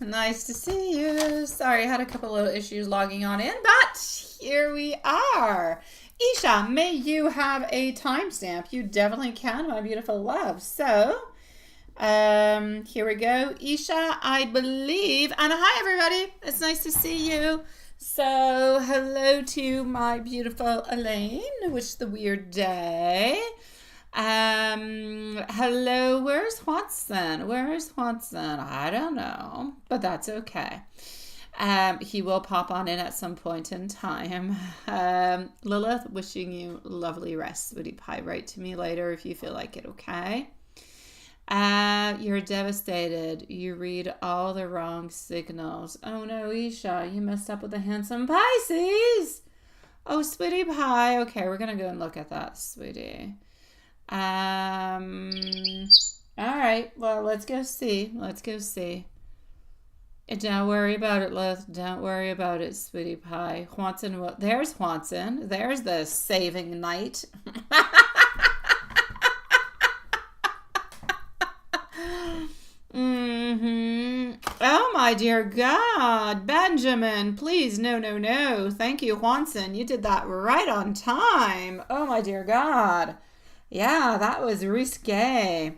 Nice to see you. Sorry, I had a couple little issues logging on in, but here we are. Isha, may you have a timestamp. You definitely can, my beautiful love. So, here we go. Isha, I believe, and hi everybody. It's nice to see you. So, hello to my beautiful Elaine. Wish the weird day. Hello, where's Watson? Where's Watson? I don't know, but that's okay. He will pop on in at some point in time. Lilith, wishing you lovely rest, sweetie pie. Write to me later if you feel like it, okay? You're devastated. You read all the wrong signals. Oh no, Isha, you messed up with the handsome Pisces. Oh, sweetie pie. Okay, we're gonna go and look at that, sweetie. All right, well, let's go see. Let's go see. Don't worry about it, Lilith. Don't worry about it, sweetie pie. Watson, there's Watson. There's the saving knight. Oh, my dear God. Benjamin, please, no, no, no. Thank you, Watson. You did that right on time. Oh, my dear God. Yeah, that was risque.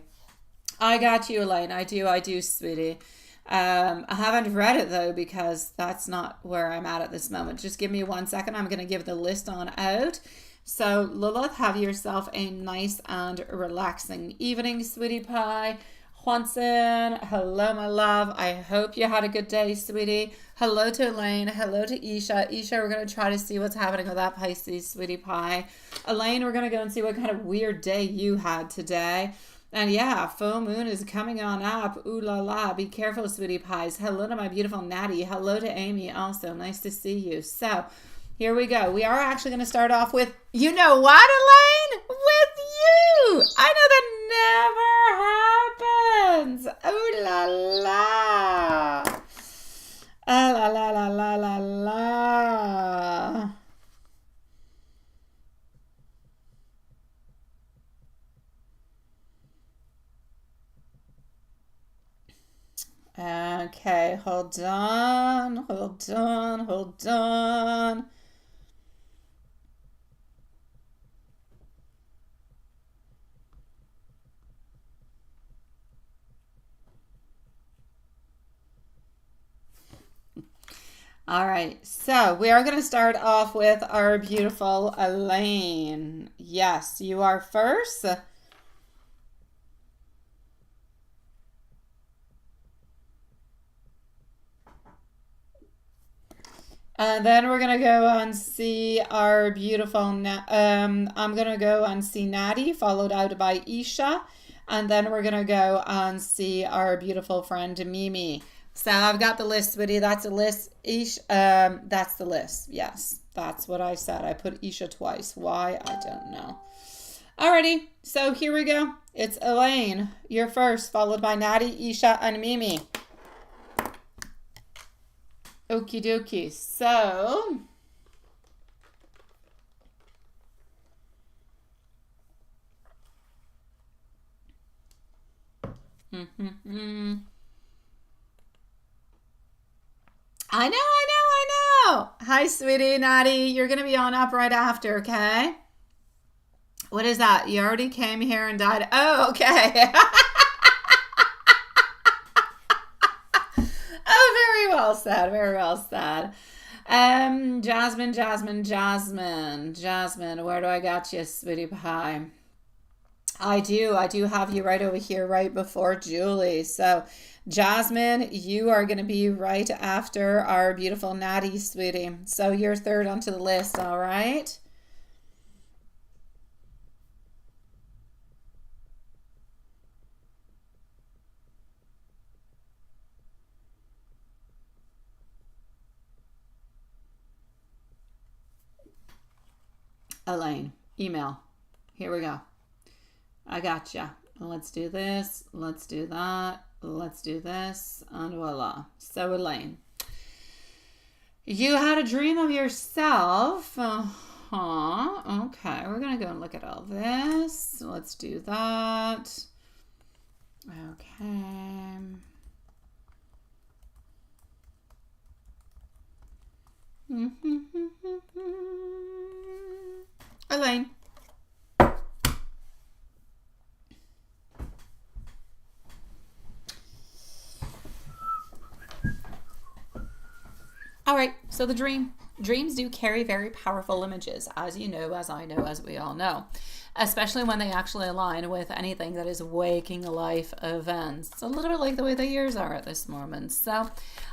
I got you, Elaine. I do, sweetie. I haven't read it, though, because that's not where I'm at this moment. Just give me 1 second. I'm going to give the list on out. So, Lilith, have yourself a nice and relaxing evening, sweetie pie. Juanson, hello, my love. I hope you had a good day, sweetie. Hello to Elaine. Hello to Isha. Isha, we're going to try to see what's happening with that Pisces, sweetie pie. Elaine, we're going to go and see what kind of weird day you had today. And yeah, full moon is coming on up. Ooh la la. Be careful, sweetie pies. Hello to my beautiful Natty. Hello to Amy also. Nice to see you. So, here we go. We are actually going to start off with, you know what, Elaine? With you. I know that never happens. Ooh la la. La la la la la la. Okay, hold on. All right, so we are going to start off with our beautiful Elaine. Yes, you are first. And then we're going to go and see our beautiful, I'm going to go and see Natty, followed out by Isha. And then we're going to go and see our beautiful friend Mimi. So I've got the list, sweetie. That's a list. That's the list. Yes, that's what I said. I put Isha twice. Why? I don't know. Alrighty, so here we go. It's Elaine. You're first, followed by Natty, Isha, and Mimi. Okie dokie. So, I know. Hi, sweetie, Natty. You're going to be on up right after, okay? What is that? You already came here and died. Oh, okay. Oh, very well said. Very well said. Jasmine. Where do I got you, sweetie pie? I do have you right over here, right before Julie. So, Jasmine, you are going to be right after our beautiful Natty, sweetie. So, you're third onto the list, all right? Elaine, email. Here we go. I gotcha. Let's do this. Let's do that. Let's do this. And voila. So, Elaine, you had a dream of yourself. Okay, we're going to go and look at all this. Let's do that. Okay. All right, so the dream. Dreams do carry very powerful images, as you know, as I know, as we all know, especially when they actually align with anything that is waking life events. It's a little bit like the way the years are at this moment. So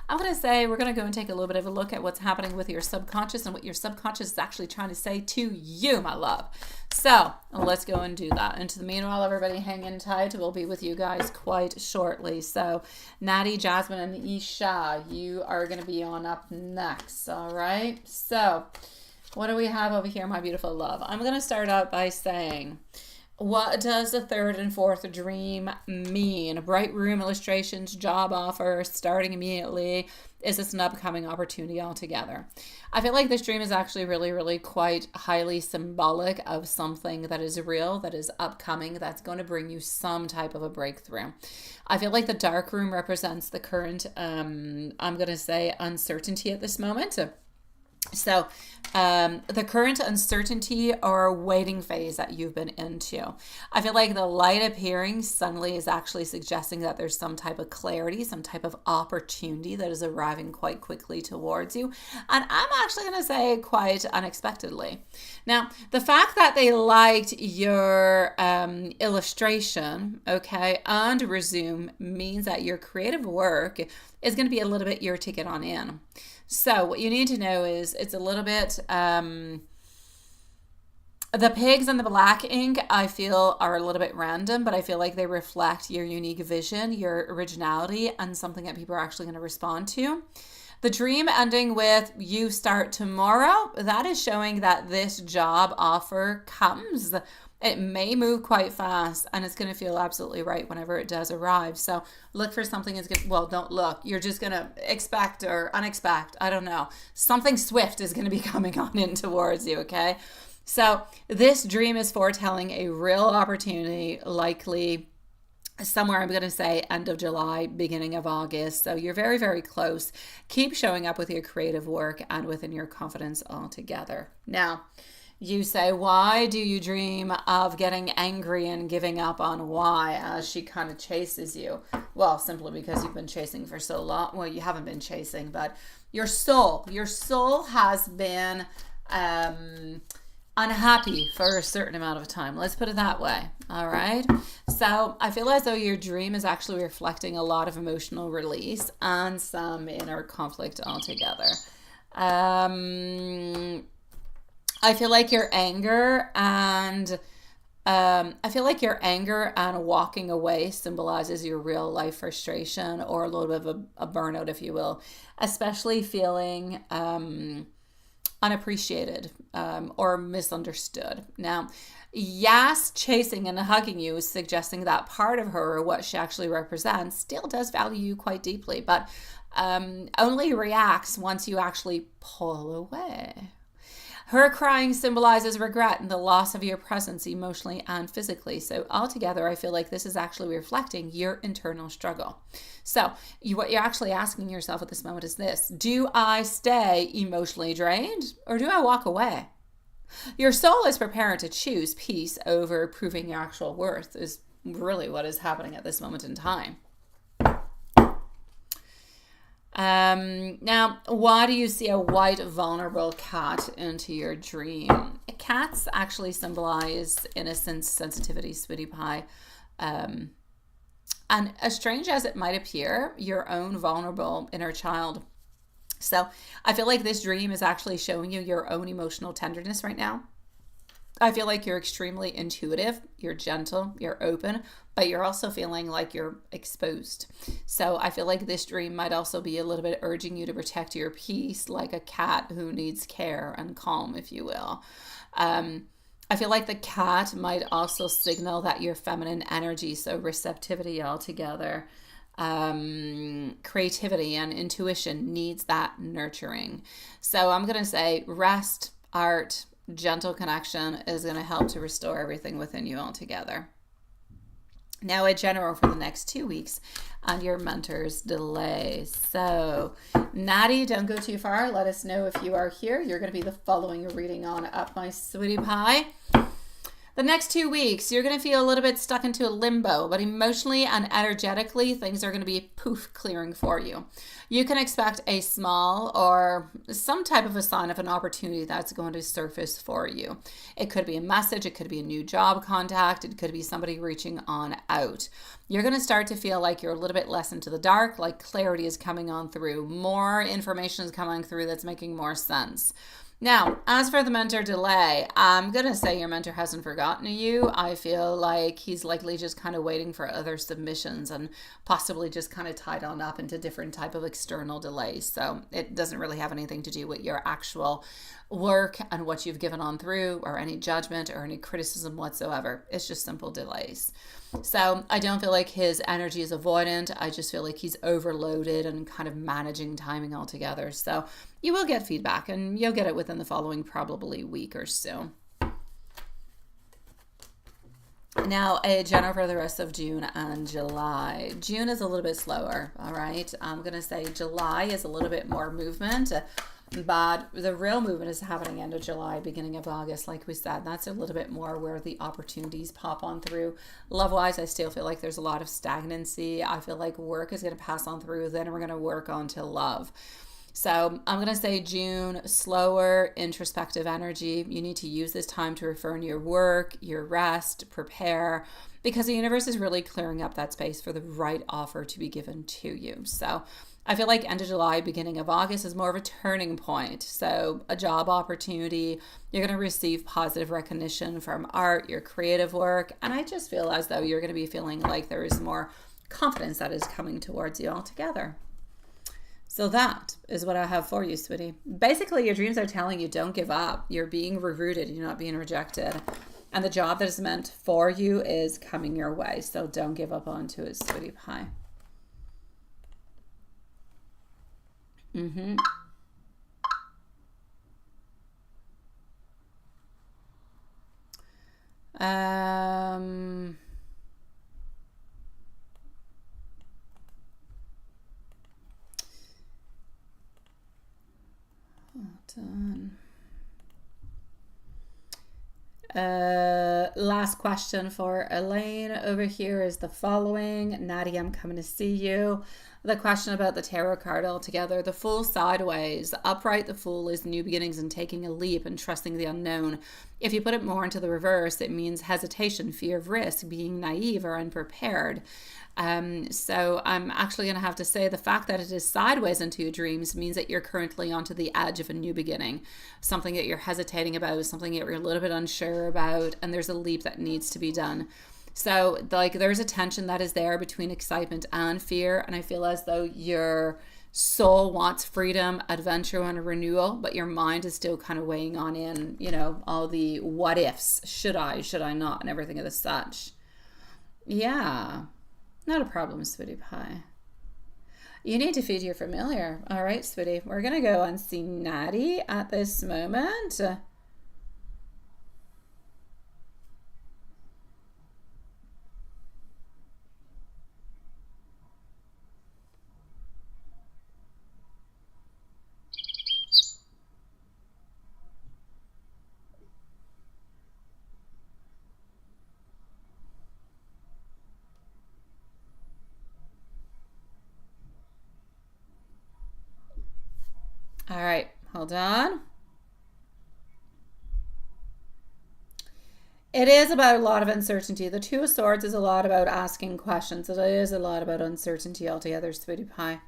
I'm going to say we're going to go and take a little bit of a look at what's happening with your subconscious and what your subconscious is actually trying to say to you, my love. So let's go and do that. And to the meanwhile, everybody hang in tight. We'll be with you guys quite shortly. So Natty, Jasmine, and Isha, you are going to be on up next. All right. So what do we have over here, my beautiful love? I'm going to start out by saying, what does the third and fourth dream mean? Bright room illustrations, job offer, starting immediately. Is this an upcoming opportunity altogether? I feel like this dream is actually really, really quite highly symbolic of something that is real, that is upcoming, that's going to bring you some type of a breakthrough. I feel like the dark room represents the current, I'm going to say, uncertainty at this moment. So the current uncertainty or waiting phase that you've been into. I feel like the light appearing suddenly is actually suggesting that there's some type of clarity, some type of opportunity that is arriving quite quickly towards you. And I'm actually going to say quite unexpectedly. Now, the fact that they liked your illustration, okay, and resume means that your creative work is going to be a little bit your ticket on in. So what you need to know is it's a little bit, the pigs and the black ink, I feel, are a little bit random, but I feel like they reflect your unique vision, your originality, and something that people are actually going to respond to. The dream ending with you start tomorrow, that is showing that this job offer comes. It may move quite fast, and it's going to feel absolutely right whenever it does arrive. So look for something is good. Well, don't look. You're just going to expect or unexpect. I don't know. Something swift is going to be coming on in towards you, okay? So this dream is foretelling a real opportunity, likely somewhere, I'm going to say end of July, beginning of August. So you're very, very close. Keep showing up with your creative work and within your confidence altogether. Now, you say, why do you dream of getting angry and giving up on why as she kind of chases you? Well, simply because you've been chasing for so long. Well, you haven't been chasing, but your soul has been unhappy for a certain amount of time. Let's put it that way. All right. So I feel as though your dream is actually reflecting a lot of emotional release and some inner conflict altogether. I feel like your anger and walking away symbolizes your real life frustration or a little bit of a burnout, if you will, especially feeling unappreciated or misunderstood. Now, Yas chasing and hugging you is suggesting that part of her, or what she actually represents, still does value you quite deeply, but only reacts once you actually pull away. Her crying symbolizes regret and the loss of your presence emotionally and physically. So altogether, I feel like this is actually reflecting your internal struggle. So what you're actually asking yourself at this moment is this: do I stay emotionally drained or do I walk away? Your soul is prepared to choose peace over proving your actual worth is really what is happening at this moment in time. Now, why do you see a white, vulnerable cat into your dream? Cats actually symbolize innocence, sensitivity, sweetie pie. And as strange as it might appear, your own vulnerable inner child. So I feel like this dream is actually showing you your own emotional tenderness right now. I feel like you're extremely intuitive, you're gentle, you're open, but you're also feeling like you're exposed. So I feel like this dream might also be a little bit urging you to protect your peace, like a cat who needs care and calm, if you will. I feel like the cat might also signal that your feminine energy, so receptivity altogether, creativity and intuition needs that nurturing. So I'm going to say rest, art, gentle connection is going to help to restore everything within you altogether. Now a general for the next 2 weeks and your mentor's delay. So Natty, don't go too far. Let us know if you are here. You're going to be the following reading on up, my sweetie pie. The next 2 weeks, you're going to feel a little bit stuck into a limbo, but emotionally and energetically, things are going to be poof clearing for you. You can expect a small or some type of a sign of an opportunity that's going to surface for you. It could be a message, it could be a new job contact, it could be somebody reaching on out. You're going to start to feel like you're a little bit less into the dark, like clarity is coming on through. More information is coming through that's making more sense. Now, as for the mentor delay, I'm going to say your mentor hasn't forgotten you. I feel like he's likely just kind of waiting for other submissions and possibly just kind of tied on up into different type of external delays. So it doesn't really have anything to do with your actual work and what you've given on through or any judgment or any criticism whatsoever. It's just simple delays. So I don't feel like his energy is avoidant. I just feel like he's overloaded and kind of managing timing altogether. So you will get feedback and you'll get it within the following probably week or so. Now, a general for the rest of June and July. June is a little bit slower, all right? I'm going to say July is a little bit more movement. But the real movement is happening end of July, beginning of August, like we said. That's a little bit more where the opportunities pop on through. Love-wise, I still feel like there's a lot of stagnancy. I feel like work is going to pass on through. Then we're going to work on to love. So I'm going to say June, slower, introspective energy. You need to use this time to refine your work, your rest, prepare, because the universe is really clearing up that space for the right offer to be given to you. So I feel like end of July, beginning of August is more of a turning point. So a job opportunity, you're going to receive positive recognition from art, your creative work. And I just feel as though you're going to be feeling like there is more confidence that is coming towards you altogether. So that is what I have for you, sweetie. Basically, your dreams are telling you don't give up. You're being rerouted. You're not being rejected. And the job that is meant for you is coming your way. So don't give up onto it, sweetie pie. Mm-hmm. Hold on. Last question for Elaine over here is the following. Nadia, I'm coming to see you. The question about the tarot card altogether. The Fool sideways. Upright, the Fool is new beginnings and taking a leap and trusting the unknown. If you put it more into the reverse, it means hesitation, fear of risk, being naive or unprepared. So I'm actually going to have to say the fact that it is sideways into your dreams means that you're currently onto the edge of a new beginning, something that you're hesitating about, something that you're a little bit unsure about, and there's a leap that needs to be done. So like there's a tension that is there between excitement and fear, and I feel as though your soul wants freedom, adventure, and a renewal, but your mind is still kind of weighing on in, you know, all the what ifs, should I not, and everything of the such. Yeah. Not a problem, sweetie pie. You need to feed your familiar. All right, sweetie. We're going to go and see Natty at this moment. All right, hold on. It is about a lot of uncertainty. The Two of Swords is a lot about asking questions. It is a lot about uncertainty altogether, sweetie pie.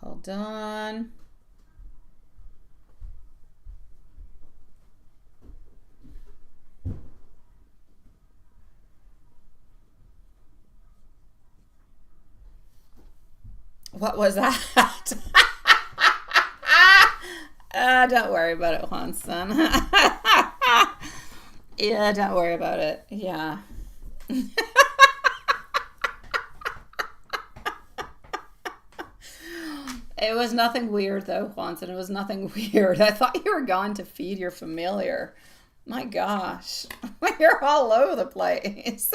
Hold on. What was that? Don't worry about it, Juanson. Yeah, don't worry about it. Yeah. It was nothing weird though, Juanson. It was nothing weird. I thought you were going to feed your familiar. My gosh. You're all over the place.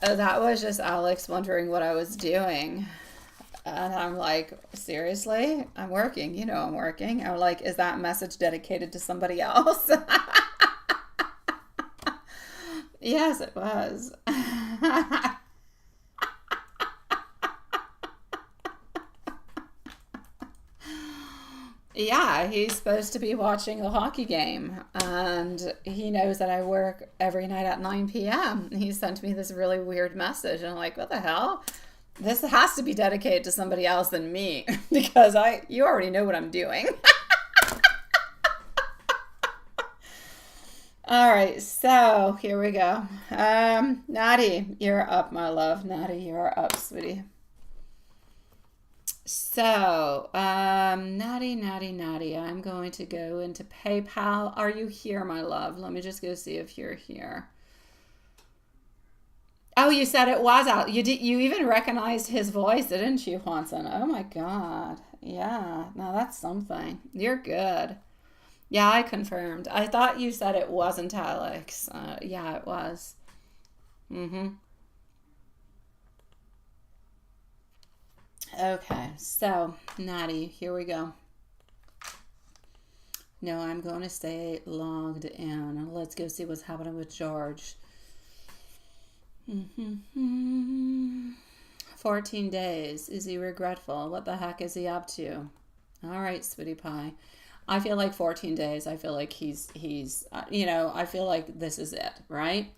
That was just Alex wondering what I was doing. And I'm like, seriously? I'm working. You know I'm working. I'm like, is that message dedicated to somebody else? Yes, it was. Yeah, he's supposed to be watching the hockey game, and he knows that I work every night at 9 p.m. He sent me this really weird message, and I'm like, what the hell? This has to be dedicated to somebody else than me because you already know what I'm doing. All right, so here we go. Natty, you're up, my love. Natty, you're up, sweetie. So, Natty, I'm going to go into PayPal. Are you here, my love? Let me just go see if you're here. Oh, you said it was out. You even recognized his voice, didn't you, Juanson? Oh my God. Yeah, no, that's something. You're good. Yeah, I confirmed. I thought you said it wasn't Alex. Yeah, it was. Mm-hmm. Okay, so, Natty, here we go. No, I'm going to stay logged in. Let's go see what's happening with George. 14 days. Is he regretful? What the heck is he up to? All right, sweetie pie. I feel like 14 days. I feel like he's I feel like this is it, right?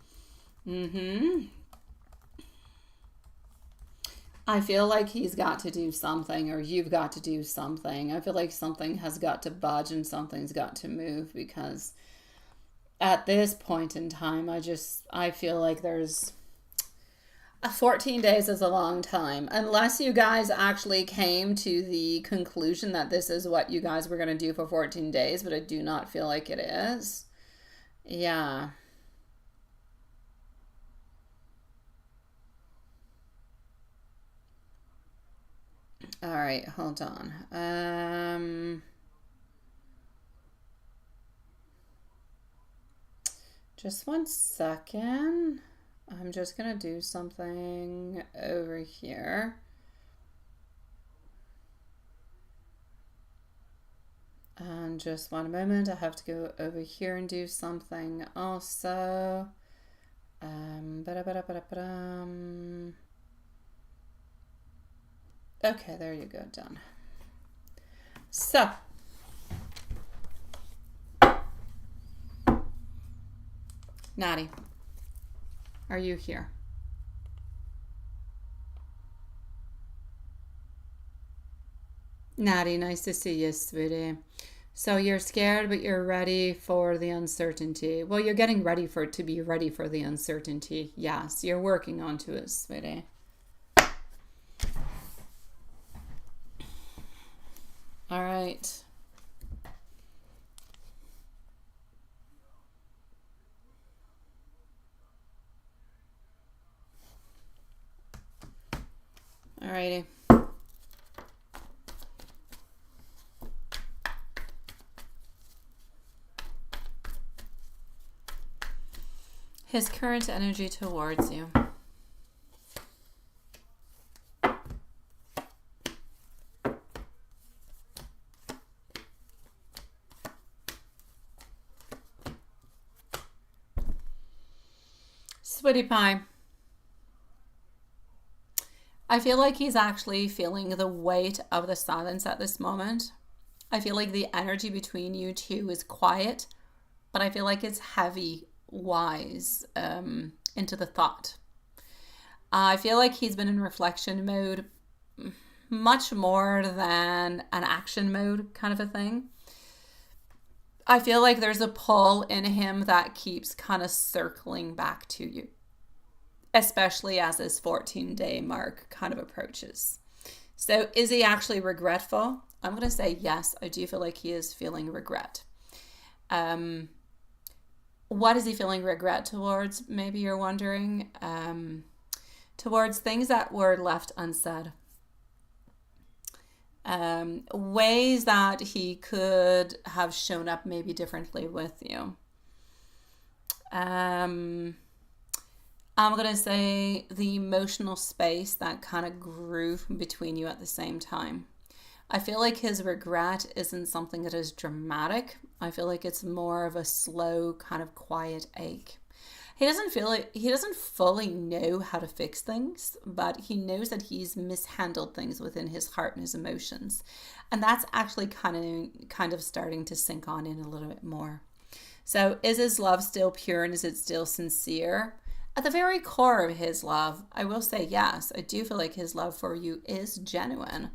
I feel like he's got to do something, or you've got to do something. I feel like something has got to budge and something's got to move, because at this point in time, I feel like there's 14 days is a long time. Unless you guys actually came to the conclusion that this is what you guys were going to do for 14 days, but I do not feel like it is. Yeah. All right, hold on. Just 1 second. I'm just gonna do something over here. And just 1 moment, I have to go over here and do something also. Okay, there you go, done. So, Natty, are you here? Natty, nice to see you, sweetie. So you're scared, but you're ready for the uncertainty. Well, you're getting ready for it to be ready for the uncertainty. Yes, you're working onto it, sweetie. All right. All righty. His current energy towards you. Sweetie pie. I feel like he's actually feeling the weight of the silence at this moment. I feel like the energy between you two is quiet, but I feel like it's heavy wise into the thought. I feel like he's been in reflection mode much more than an action mode kind of a thing. I feel like there's a pull in him that keeps kind of circling back to you, especially as this 14-day mark kind of approaches. So is he actually regretful? I'm going to say yes. I do feel like he is feeling regret. What is he feeling regret towards? Maybe you're wondering. towards things that were left unsaid. Ways that he could have shown up maybe differently with you. I'm going to say the emotional space that kind of grew between you at the same time. I feel like his regret isn't something that is dramatic. I feel like it's more of a slow, kind of quiet ache. He doesn't fully know how to fix things, but he knows that he's mishandled things within his heart and his emotions. And that's actually kind of starting to sink on in a little bit more. So is his love still pure and is it still sincere? At the very core of his love, I will say yes. I do feel like his love for you is genuine.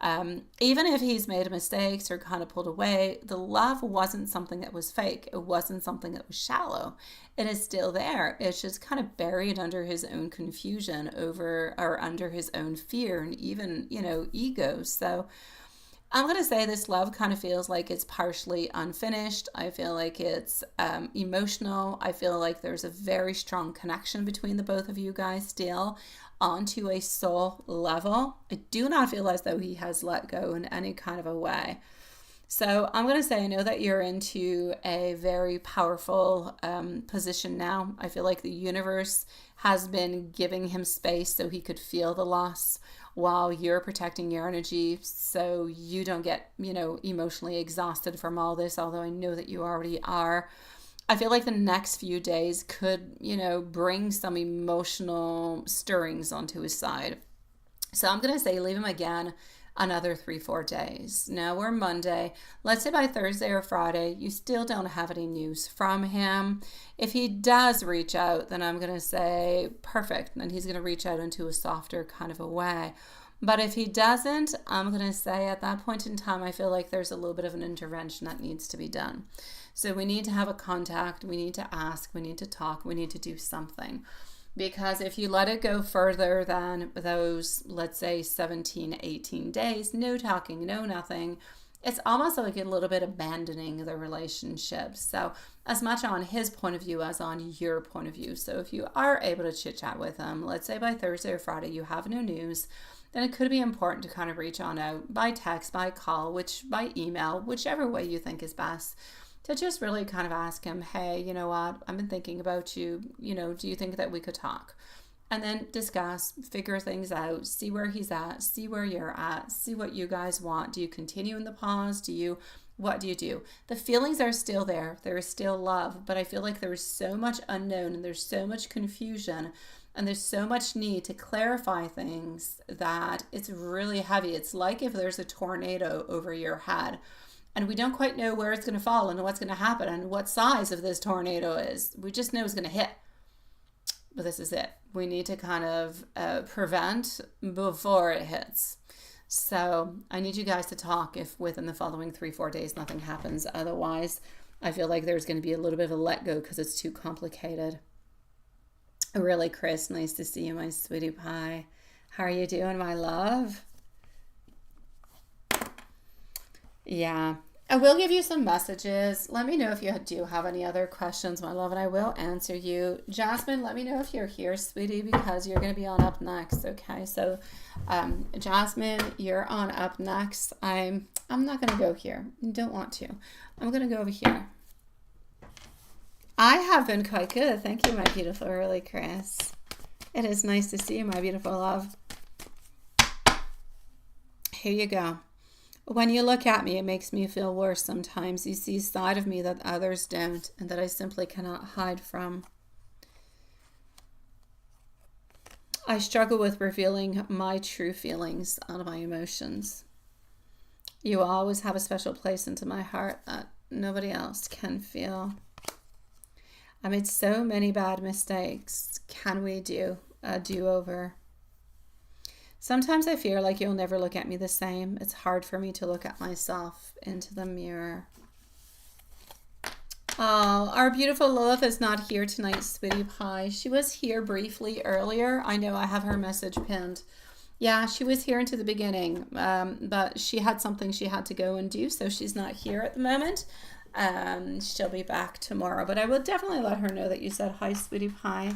Even if he's made mistakes or kind of pulled away, the love wasn't something that was fake. It wasn't something that was shallow. It is still there. It's just kind of buried under his own confusion under his own fear and even, ego. So I'm going to say this love kind of feels like it's partially unfinished. I feel like it's emotional. I feel like there's a very strong connection between the both of you guys still onto a soul level. I do not feel as though he has let go in any kind of a way. So I'm going to say I know that you're into a very powerful position now. I feel like the universe has been giving him space so he could feel the loss while you're protecting your energy so you don't get, emotionally exhausted from all this, although I know that you already are. I feel like the next few days could, bring some emotional stirrings onto his side. So I'm going to say leave him again another 3-4 days. Now we're Monday. Let's say by Thursday or Friday, you still don't have any news from him. If he does reach out, then I'm going to say perfect. And he's going to reach out into a softer kind of a way. But if he doesn't, I'm going to say at that point in time, I feel like there's a little bit of an intervention that needs to be done. So we need to have a contact, we need to ask, we need to talk, we need to do something. Because if you let it go further than those, let's say 17, 18 days, no talking, no nothing, it's almost like a little bit abandoning the relationship. So as much on his point of view as on your point of view. So if you are able to chit chat with him, let's say by Thursday or Friday, you have no news, then it could be important to kind of reach on out by text, by call, by email, whichever way you think is best, to just really kind of ask him, hey, you know what, I've been thinking about you, do you think that we could talk? And then discuss, figure things out, see where he's at, see where you're at, see what you guys want. Do you continue in the pause? What do you do? The feelings are still there. There is still love, but I feel like there is so much unknown and there's so much confusion and there's so much need to clarify things that it's really heavy. It's like if there's a tornado over your head and we don't quite know where it's going to fall and what's going to happen and what size of this tornado is. We just know it's going to hit. But this is it. We need to kind of prevent before it hits. So I need you guys to talk if within the following 3-4 days nothing happens. Otherwise, I feel like there's going to be a little bit of a let go because it's too complicated. Really, Chris, nice to see you, my sweetie pie. How are you doing, my love? Yeah, I will give you some messages. Let me know if you do have any other questions, my love, and I will answer you. Jasmine, let me know if you're here, sweetie, because you're going to be on up next, okay? So, Jasmine, you're on up next. I'm not going to go here. Don't want to. I'm going to go over here. I have been quite good. Thank you, my beautiful early Chris. It is nice to see you, my beautiful love. Here you go. When you look at me, it makes me feel worse sometimes. You see a side of me that others don't and that I simply cannot hide from. I struggle with revealing my true feelings and my emotions. You always have a special place into my heart that nobody else can feel. I made so many bad mistakes. Can we do a do-over? Sometimes I fear like you'll never look at me the same. It's hard for me to look at myself into the mirror. Oh, our beautiful Lilith is not here tonight, sweetie pie. She was here briefly earlier. I know I have her message pinned. Yeah, she was here into the beginning, but she had something she had to go and do, so she's not here at the moment. She'll be back tomorrow, but I will definitely let her know that you said hi, sweetie pie.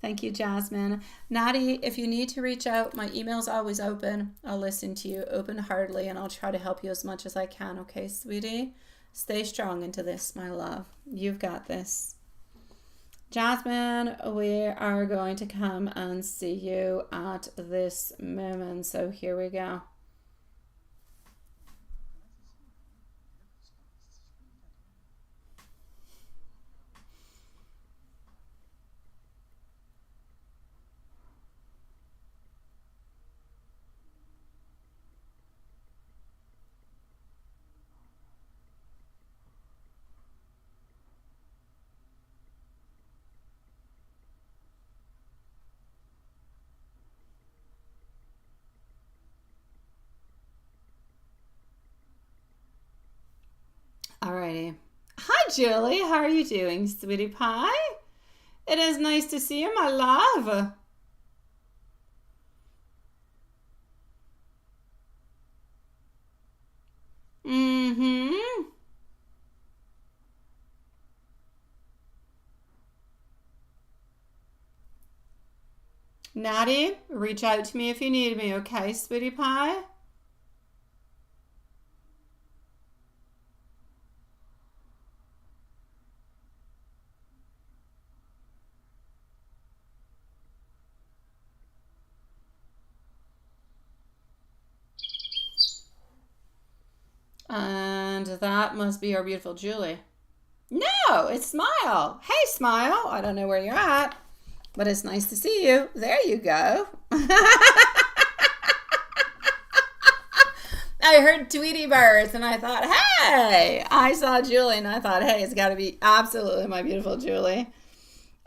Thank you, Jasmine. Natty, if you need to reach out, my email's always open. I'll listen to you open-heartedly, and I'll try to help you as much as I can, okay, sweetie? Stay strong into this, my love. You've got this. Jasmine, we are going to come and see you at this moment. So here we go. Alrighty. Hi, Julie. How are you doing, sweetie pie? It is nice to see you, my love. Mm-hmm. Natty, reach out to me if you need me, okay, sweetie pie? And that must be our beautiful Julie. No, it's Smile. Hey, Smile. I don't know where you're at, but it's nice to see you. There you go. I heard Tweety Birds and I thought, hey, I saw Julie and I thought, hey, it's got to be absolutely my beautiful Julie.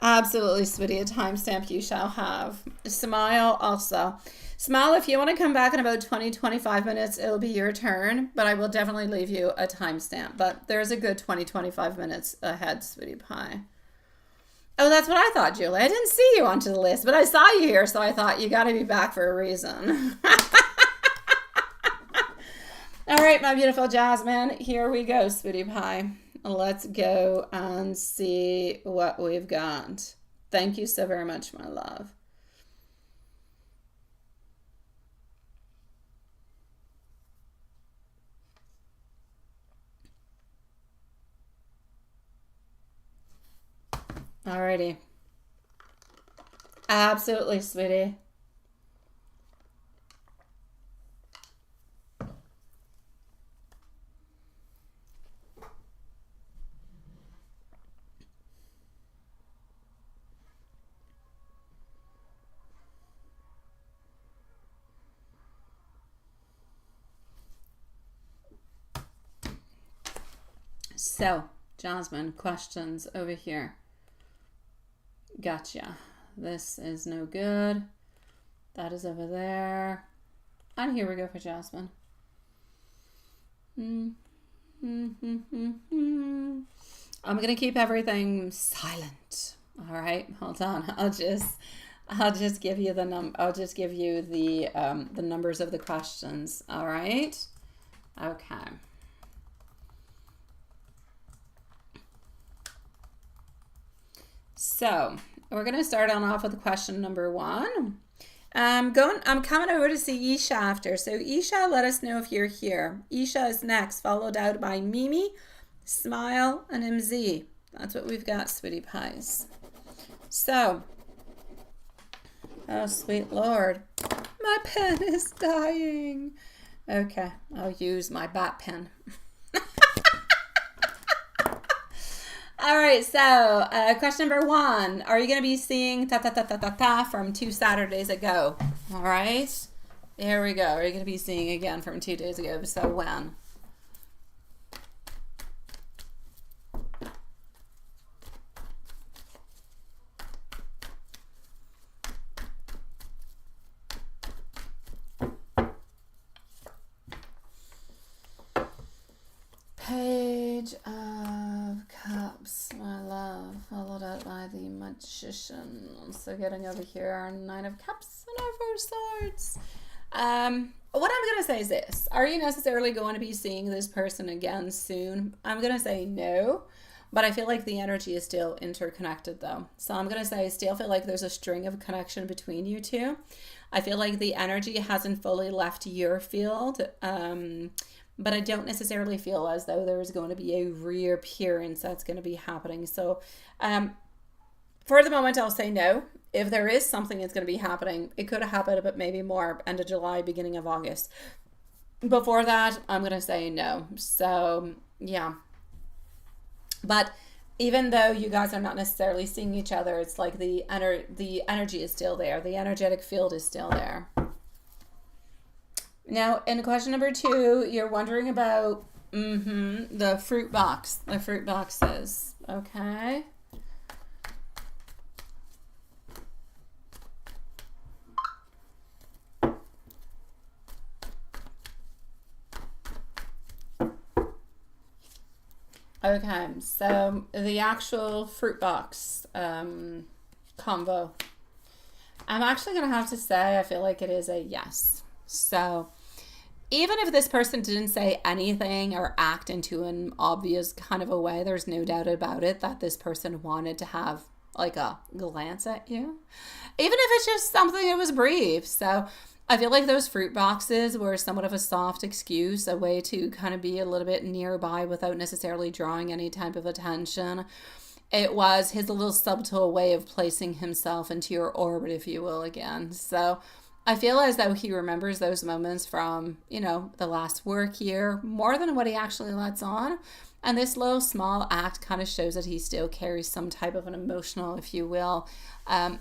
Absolutely, sweetie. A timestamp you shall have. Smile also. Smile, if you want to come back in about 20-25 minutes, it'll be your turn, but I will definitely leave you a timestamp. But there's a good 20-25 minutes ahead, sweetie pie. Oh, that's what I thought, Julie. I didn't see you onto the list, but I saw you here, so I thought you got to be back for a reason. All right, my beautiful Jasmine, here we go, sweetie pie. Let's go and see what we've got. Thank you so very much, my love. Alrighty. Absolutely, sweetie. So, Jasmine, questions over here. Gotcha. This is no good. That is over there. And here we go for Jasmine. I'm going to keep everything silent. All right, hold on. I'll just give you the I'll just give you the numbers of the questions. All right. Okay. So we're going to start on off with question number 1. I'm coming over to see Isha after. So Isha, let us know if you're here. Isha is next, followed out by Mimi, Smile, and MZ. That's what we've got, sweetie pies. So, oh sweet Lord, my pen is dying. Okay, I'll use my bat pen. All right, so question number 1. Are you going to be seeing ta ta ta ta ta ta from 2 Saturdays ago? All right, there we go. Are you going to be seeing again from 2 days ago? So when? Page of Cups, my love, followed out by the Magician. So getting over here, our 9 of Cups and our 4 Swords. What I'm going to say is this. Are you necessarily going to be seeing this person again soon? I'm going to say no. But I feel like the energy is still interconnected though. So I'm going to say I still feel like there's a string of connection between you two. I feel like the energy hasn't fully left your field. But I don't necessarily feel as though there's going to be a reappearance that's going to be happening. So for the moment, I'll say no. If there is something that's going to be happening, it could have happened, but maybe more end of July, beginning of August. Before that, I'm going to say no. So, yeah. But even though you guys are not necessarily seeing each other, it's like the energy is still there. The energetic field is still there. Now, in question number 2, you're wondering about the fruit box. The fruit boxes. Okay. Okay, so the actual fruit box combo. I'm actually going to have to say I feel like it is a yes. So even if this person didn't say anything or act into an obvious kind of a way, there's no doubt about it that this person wanted to have like a glance at you. Even if it's just something that was brief. So I feel like those fruit boxes were somewhat of a soft excuse, a way to kind of be a little bit nearby without necessarily drawing any type of attention. It was his little subtle way of placing himself into your orbit, if you will, again. So I feel as though he remembers those moments from, the last work year more than what he actually lets on. And this little small act kind of shows that he still carries some type of an emotional, if you will,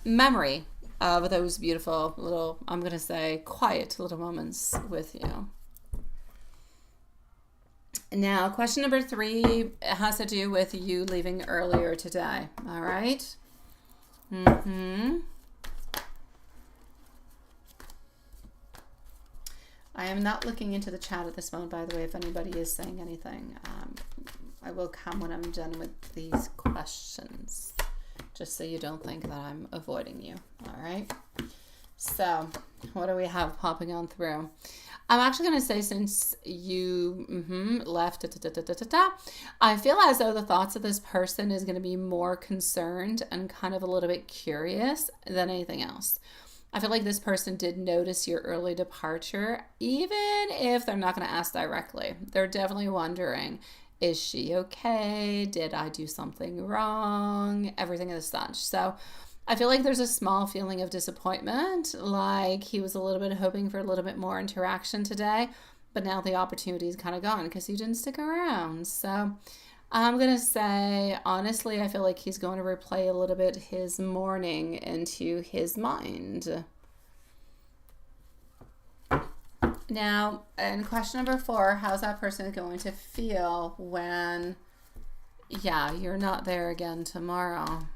memory of those beautiful little, I'm going to say, quiet little moments with you. Now, question number 3 has to do with you leaving earlier today. All right. I am not looking into the chat at this moment, by the way, if anybody is saying anything. I will come when I'm done with these questions, just so you don't think that I'm avoiding you. All right. So what do we have popping on through? I'm actually going to say, since you left, I feel as though the thoughts of this person is going to be more concerned and kind of a little bit curious than anything else. I feel like this person did notice your early departure, even if they're not going to ask directly. They're definitely wondering, is she okay? Did I do something wrong? Everything as such. So I feel like there's a small feeling of disappointment, like he was a little bit hoping for a little bit more interaction today, but now the opportunity is kind of gone because you didn't stick around. So I'm going to say, honestly, I feel like he's going to replay a little bit his morning into his mind. Now, in question number 4, how's that person going to feel when, you're not there again tomorrow?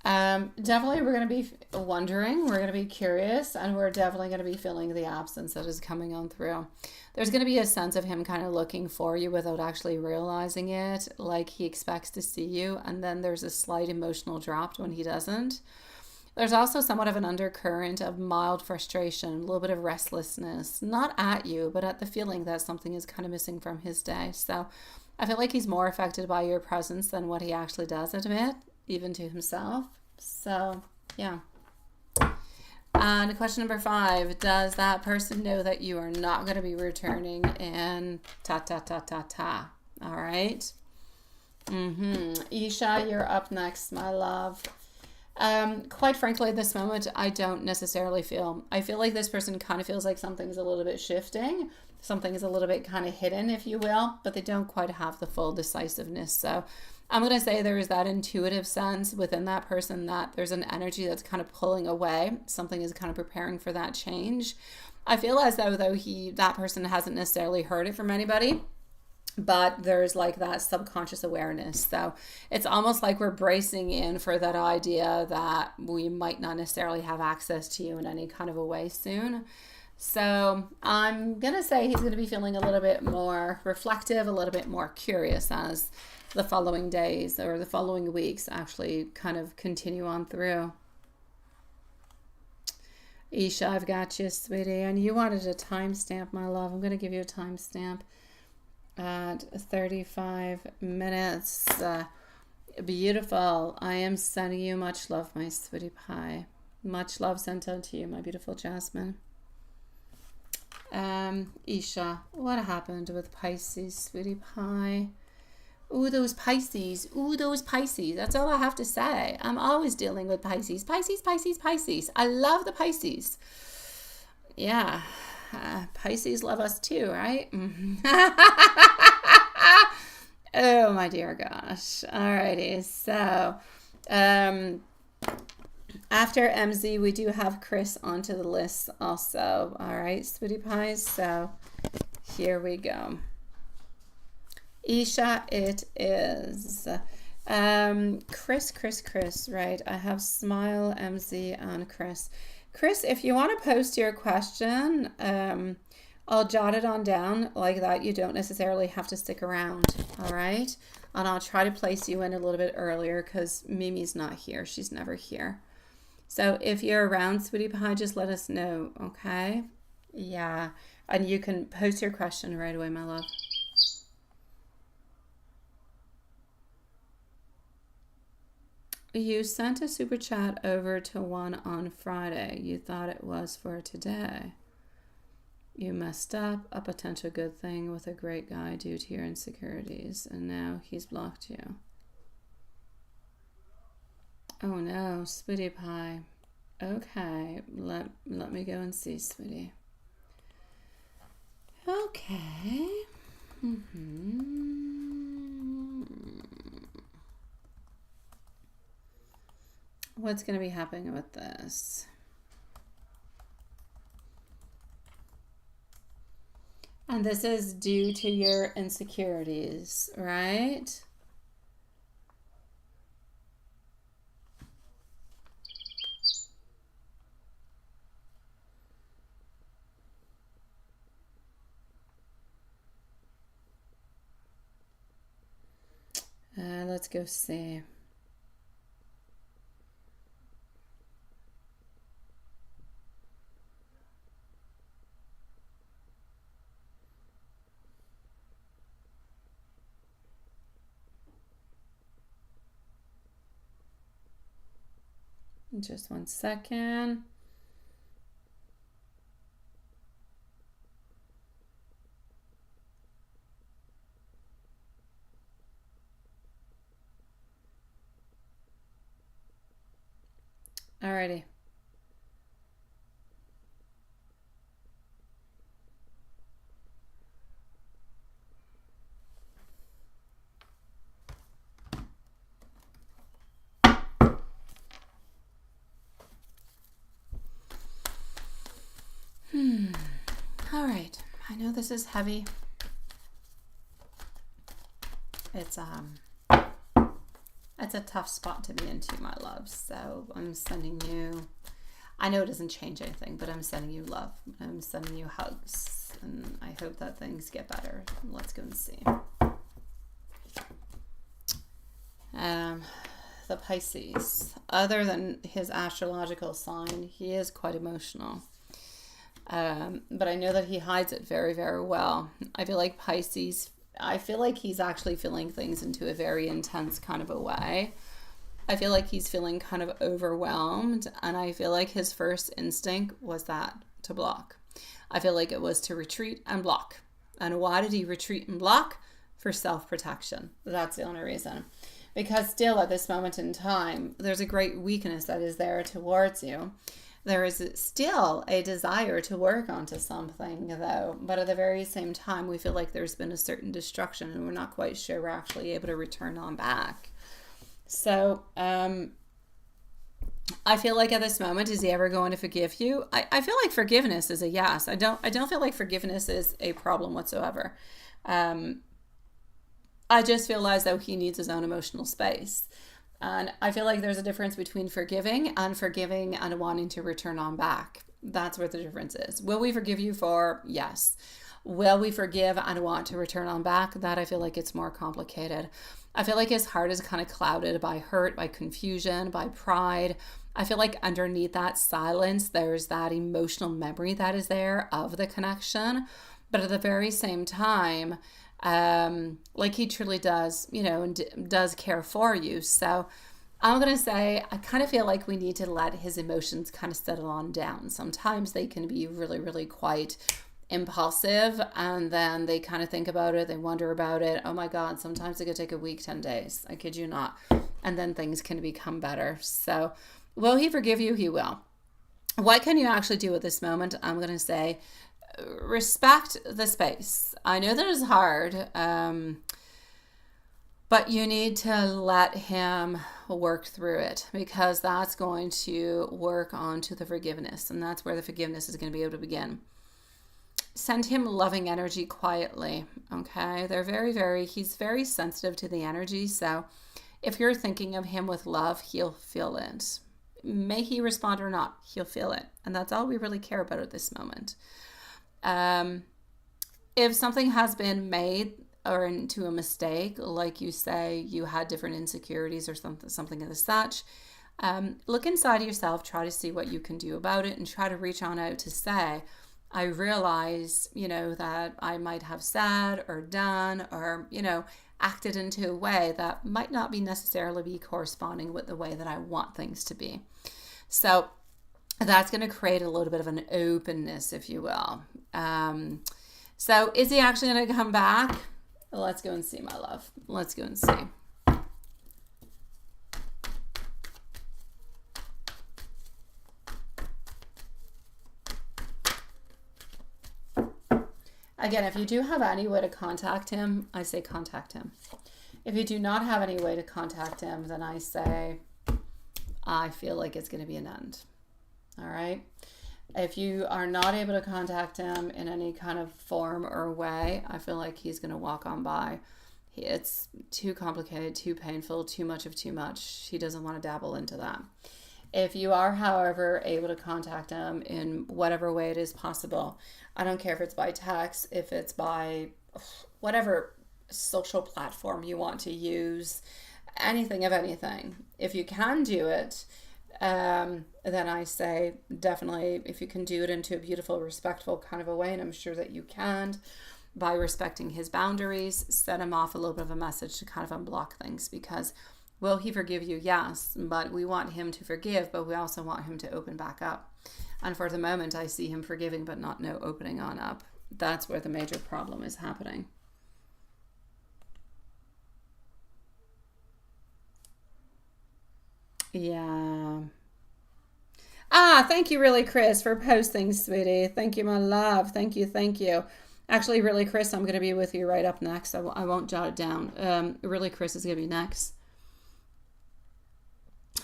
Definitely we're going to be wondering, we're going to be curious, and we're definitely going to be feeling the absence that is coming on through. There's going to be a sense of him kind of looking for you without actually realizing it, like he expects to see you, and then there's a slight emotional drop when he doesn't. There's also somewhat of an undercurrent of mild frustration, a little bit of restlessness, not at you, but at the feeling that something is kind of missing from his day. So I feel like he's more affected by your presence than what he actually does admit, even to himself. So, yeah. And question number 5, does that person know that you are not going to be returning in ta-ta-ta-ta-ta? All right. Isha, you're up next, my love. Quite frankly, at this moment, I don't necessarily I feel like this person kind of feels like something's a little bit shifting. Something is a little bit kind of hidden, if you will, but they don't quite have the full decisiveness. So I'm going to say there is that intuitive sense within that person that there's an energy that's kind of pulling away. Something is kind of preparing for that change. I feel as though that person hasn't necessarily heard it from anybody, but there's like that subconscious awareness. So it's almost like we're bracing in for that idea that we might not necessarily have access to you in any kind of a way soon. So I'm going to say he's going to be feeling a little bit more reflective, a little bit more curious as the following days or the following weeks actually kind of continue on through. Isha, I've got you, sweetie. And you wanted a timestamp, my love. I'm going to give you a timestamp. at 35 minutes. Beautiful. I am sending you much love, my sweetie pie. Much love sent out to you, my beautiful Jasmine. Isha, what happened with Pisces, sweetie pie? Ooh, those Pisces. Ooh, those Pisces. That's all I have to say. I'm always dealing with Pisces. Pisces, Pisces, Pisces. I love the Pisces. Yeah. Pisces love us too, right? Oh, my dear gosh. Alrighty. So, after MZ, we do have Chris onto the list also. All right, sweetie pies. So, here we go. Isha, it is. Chris, right? I have Smile, MZ, and Chris. Chris, if you want to post your question, I'll jot it on down like that. You don't necessarily have to stick around, all right? And I'll try to place you in a little bit earlier because Mimi's not here. She's never here. So if you're around, sweetie pie, just let us know, okay? Yeah, and you can post your question right away, my love. You sent a super chat over to one on Friday. You thought it was for today. You messed up a potential good thing with a great guy due to your insecurities, and now he's blocked you. Oh no, sweetie pie. Okay, let me go and see, sweetie. Okay. What's going to be happening with this? And this is due to your insecurities, right? Let's go see. Just 1 second. Alrighty. All right. I know this is heavy. It's a tough spot to be into, my love. So I'm sending you, I know it doesn't change anything, but I'm sending you love. I'm sending you hugs, and I hope that things get better. Let's go and see. The Pisces, other than his astrological sign, he is quite emotional. But I know that he hides it very, very well. I feel like Pisces, I feel like he's actually feeling things into a very intense kind of a way. I feel like he's feeling kind of overwhelmed, and I feel like his first instinct was that to block. I feel like it was to retreat and block. And why did he retreat and block? For self-protection. That's the only reason. Because still at this moment in time, there's a great weakness that is there towards you. There is still a desire to work onto something, though, but at the very same time, we feel like there's been a certain destruction and we're not quite sure we're actually able to return on back. So, I feel like at this moment, is he ever going to forgive you? I feel like forgiveness is a yes. I don't feel like forgiveness is a problem whatsoever. I just feel as though he needs his own emotional space. And I feel like there's a difference between forgiving and wanting to return on back. That's what the difference is. Will we forgive you for? Yes. Will we forgive and want to return on back? That I feel like it's more complicated. I feel like his heart is kind of clouded by hurt, by confusion, by pride. I feel like underneath that silence, there's that emotional memory that is there of the connection. But at the very same time, like he truly does, you know, and does care for you. So I'm going to say, I kind of feel like we need to let his emotions kind of settle on down. Sometimes they can be really, really quite impulsive, and then they kind of think about it, they wonder about it. Oh my God, sometimes it could take a week, 10 days. I kid you not. And then things can become better. So will he forgive you? He will. What can you actually do at this moment? I'm going to say, respect the space. I know that is hard, but you need to let him work through it, because that's going to work onto the forgiveness, and that's where the forgiveness is going to be able to begin. Send him loving energy quietly, okay? He's very sensitive to the energy, so if you're thinking of him with love, he'll feel it. May he respond or not, he'll feel it, and that's all we really care about at this moment. If something has been made or into a mistake, like you say you had different insecurities or something of the such, look inside of yourself, try to see what you can do about it, and try to reach on out to say, I realize, you know, that I might have said or done or, you know, acted into a way that might not be necessarily be corresponding with the way that I want things to be. So that's going to create a little bit of an openness, if you will. So is he actually going to come back? Let's go and see, my love. Let's go and see. Again, if you do have any way to contact him, I say contact him. If you do not have any way to contact him, then I say, I feel like it's going to be an end. All right? If you are not able to contact him in any kind of form or way, I feel like he's going to walk on by. It's too complicated, too painful, too much of too much. He doesn't want to dabble into that. If you are, however, able to contact him in whatever way it is possible, I don't care if it's by text, if it's by whatever social platform you want to use, anything of anything. If you can do it, then I say definitely, if you can do it into a beautiful, respectful kind of a way, and I'm sure that you can, by respecting his boundaries, set him off a little bit of a message to kind of unblock things, because will he forgive you? Yes, but we want him to forgive, but we also want him to open back up. And for the moment, I see him forgiving, but no opening on up. That's where the major problem is happening. Yeah. Thank you, really, Chris, for posting, sweetie. Thank you, my love. Thank you, thank you. Actually, really, Chris, I'm going to be with you right up next. I won't jot it down. Really, Chris is going to be next.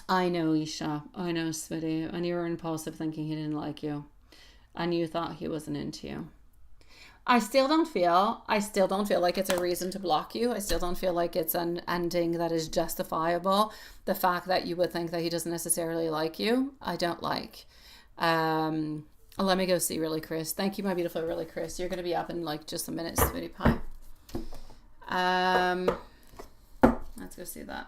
I know, Isha. I know, sweetie. And you were impulsive, thinking he didn't like you. And you thought he wasn't into you. I still don't feel like it's a reason to block you. I still don't feel like it's an ending that is justifiable. The fact that you would think that he doesn't necessarily like you, I don't like. Let me go see really, Chris. Thank you, my beautiful really, Chris. You're going to be up in like just a minute, sweetie pie. Let's go see that.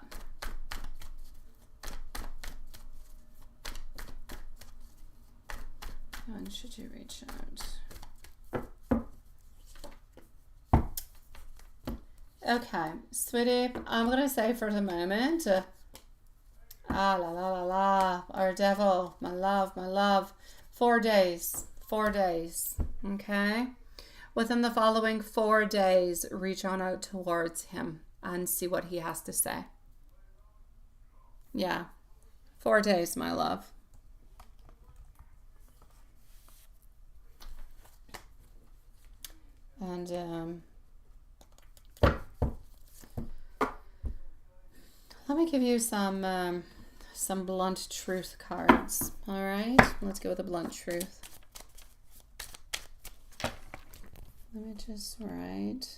When should you reach out? Okay, sweetie, I'm going to say for the moment, la la la la, our devil, my love, 4 days, okay? Within the following 4 days, reach on out towards him and see what he has to say. Yeah, 4 days, my love. And, let me give you some blunt truth cards. All right, let's go with the blunt truth. Let me just write.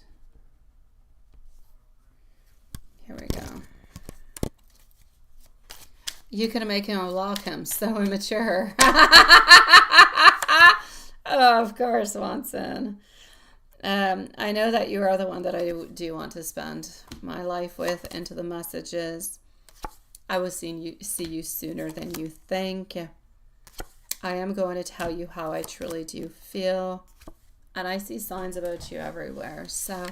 Here we go. You could make him block him. So immature. Oh, of course, Watson. I know that you are the one that I do want to spend my life with. Into the messages. I will see you sooner than you think. I am going to tell you how I truly do feel. And I see signs about you everywhere. So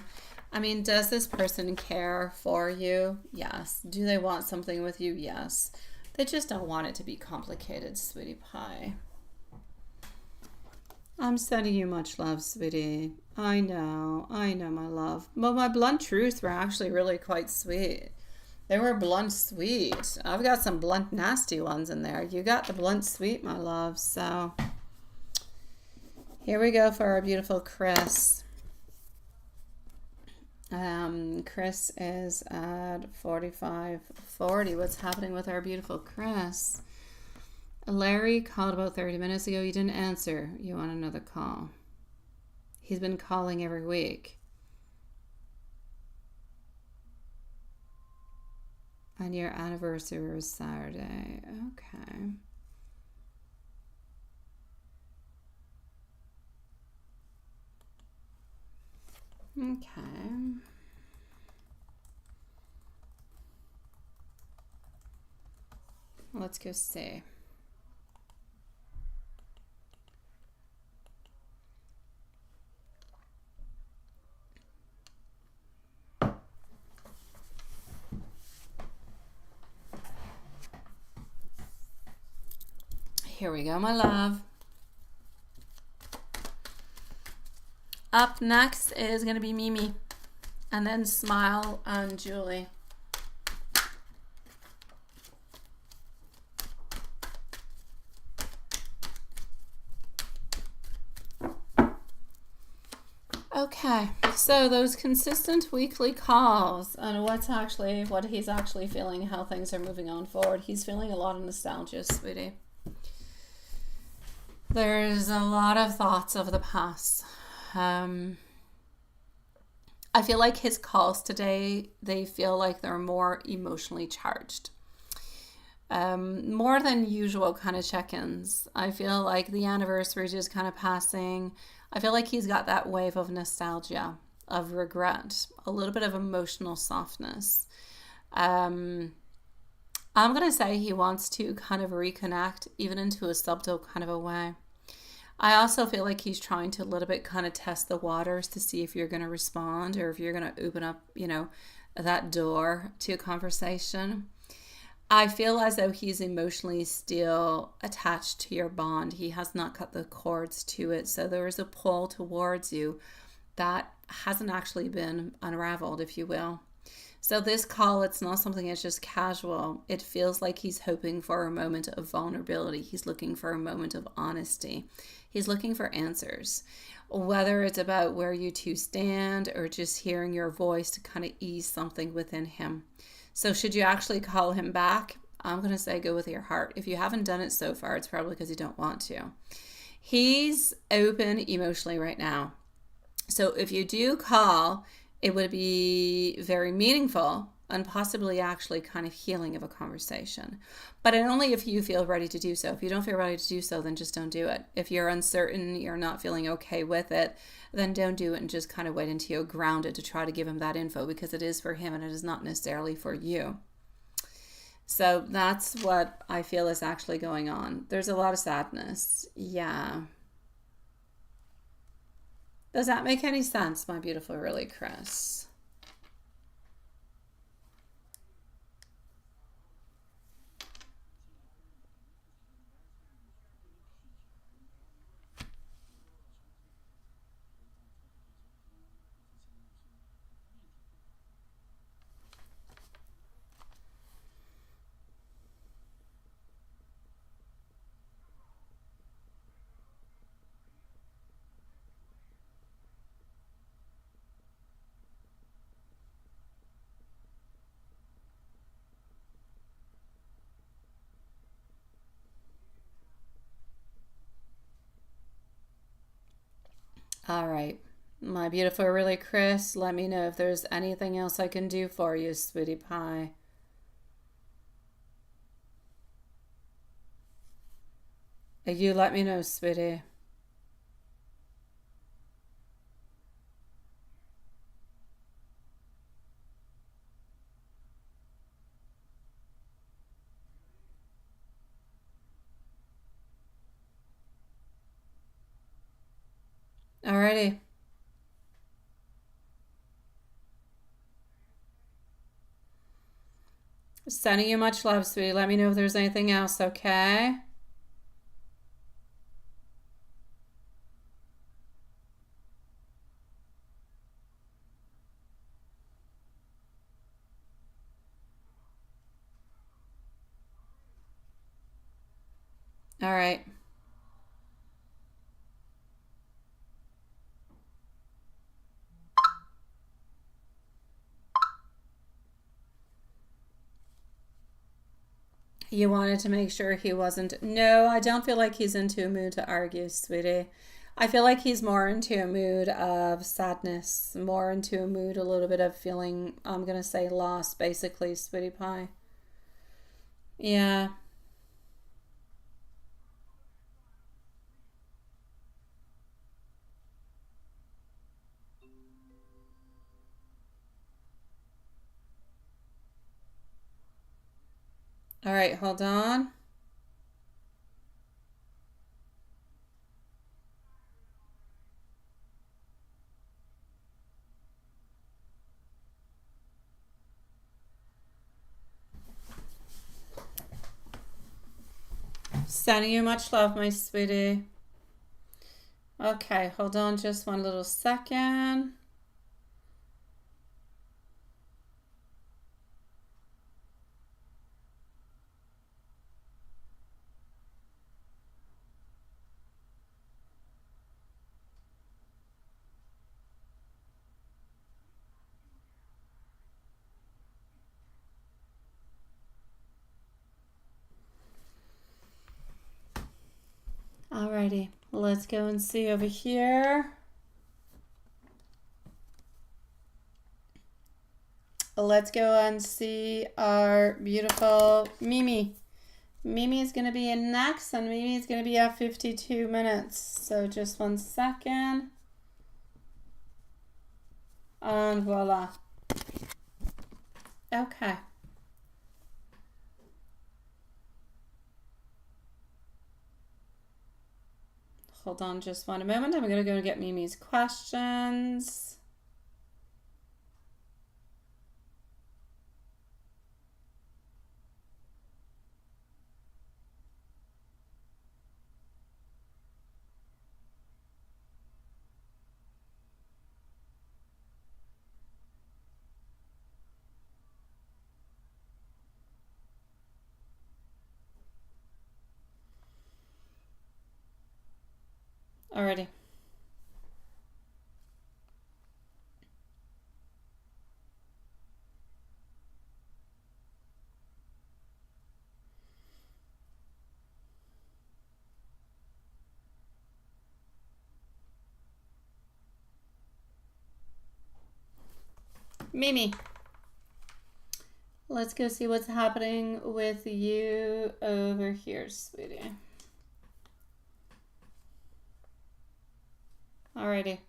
I mean, does this person care for you? Yes. Do they want something with you? Yes. They just don't want it to be complicated, sweetie pie. I'm sending you much love, sweetie. I know, my love. But my blunt truths were actually really quite sweet. They were blunt sweet. I've got some blunt nasty ones in there. You got the blunt sweet, my love. So here we go for our beautiful Chris. Chris is at 45:40. What's happening with our beautiful Chris? Larry called about 30 minutes ago. You didn't answer. You want another call. He's been calling every week. And your anniversary was Saturday. Okay. Okay. Let's go see. Here we go, my love. Up next is going to be Mimi. And then Smile and Julie. Okay, so those consistent weekly calls and what he's actually feeling, how things are moving on forward. He's feeling a lot of nostalgia, sweetie. There's a lot of thoughts of the past. I feel like his calls today, they feel like they're more emotionally charged. More than usual kind of check-ins. I feel like the anniversary just kind of passing. I feel like he's got that wave of nostalgia, of regret, a little bit of emotional softness. I'm going to say he wants to kind of reconnect, even into a subtle kind of a way. I also feel like he's trying to a little bit kind of test the waters to see if you're going to respond or if you're going to open up, that door to a conversation. I feel as though he's emotionally still attached to your bond. He has not cut the cords to it. So there is a pull towards you that hasn't actually been unraveled, if you will. So this call, it's not something that's just casual. It feels like he's hoping for a moment of vulnerability. He's looking for a moment of honesty. He's looking for answers, whether it's about where you two stand or just hearing your voice to kind of ease something within him. So should you actually call him back? I'm going to say go with your heart. If you haven't done it so far, it's probably because you don't want to. He's open emotionally right now. So if you do call, it would be very meaningful and possibly actually kind of healing of a conversation. But only if you feel ready to do so. If you don't feel ready to do so, then just don't do it. If you're uncertain, you're not feeling okay with it, then don't do it and just kind of wait until you're grounded to try to give him that info, because it is for him and it is not necessarily for you. So that's what I feel is actually going on. There's a lot of sadness. Yeah. Does that make any sense, my beautiful, really, Chris? All right. My beautiful, really, Chris, let me know if there's anything else I can do for you, sweetie pie. You let me know, sweetie. Alrighty. Sending you much love, sweetie. Let me know if there's anything else, okay? All right. You wanted to make sure he wasn't. No, I don't feel like he's into a mood to argue, sweetie. I feel like he's more into a mood of sadness, more into a mood, a little bit of feeling, I'm going to say lost, basically, sweetie pie. Yeah. All right, hold on. Sending you much love, my sweetie. Okay, hold on just one little second. Alrighty, let's go and see over here. Let's go and see our beautiful Mimi. Mimi is going to be in next, and Mimi is going to be at 52 minutes. So just one second. And voila. Okay. Hold on just one moment. I'm going to go get Mimi's questions. Alrighty. Mimi, let's go see what's happening with you over here, sweetie. Alrighty.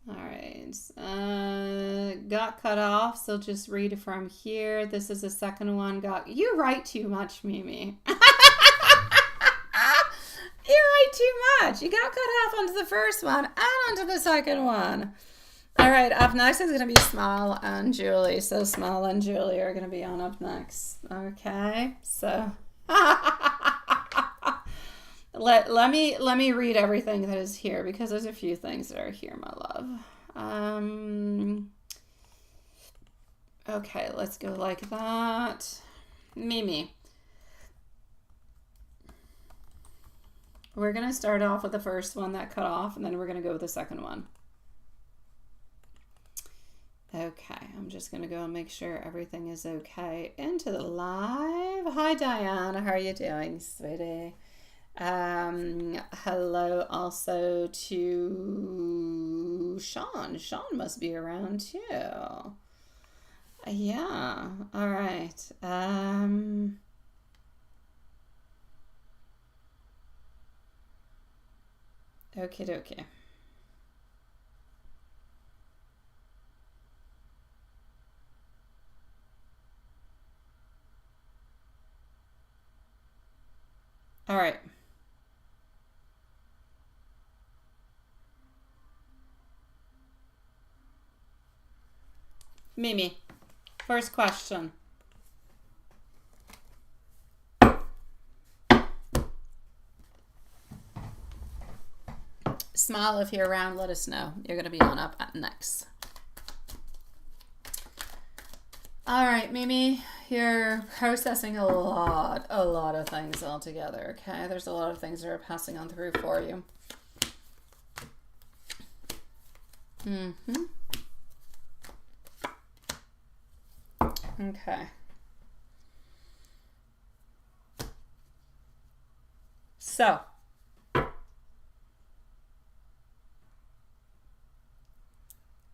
Alright. Got cut off, so just read from here. This is the second one. You write too much, Mimi. You write too much. You got cut off onto the first one and onto the second one. All right, up next is going to be Smile and Julie. So Smile and Julie are going to be on up next. Okay, so let me read everything that is here because there's a few things that are here, my love. Okay, let's go like that. Mimi. We're going to start off with the first one that cut off, and then we're going to go with the second one. Okay, I'm just going to go and make sure everything is okay into the live. Hi, Diana. How are you doing, sweetie? Hello also to Sean. Sean must be around too. Yeah, all right. Okie dokie. All right. Mimi, first question. Smile if you're around. Let us know. You're going to be on up at next. All right, Mimi, you're processing a lot of things all together, okay? There's a lot of things that are passing on through for you. Okay. So,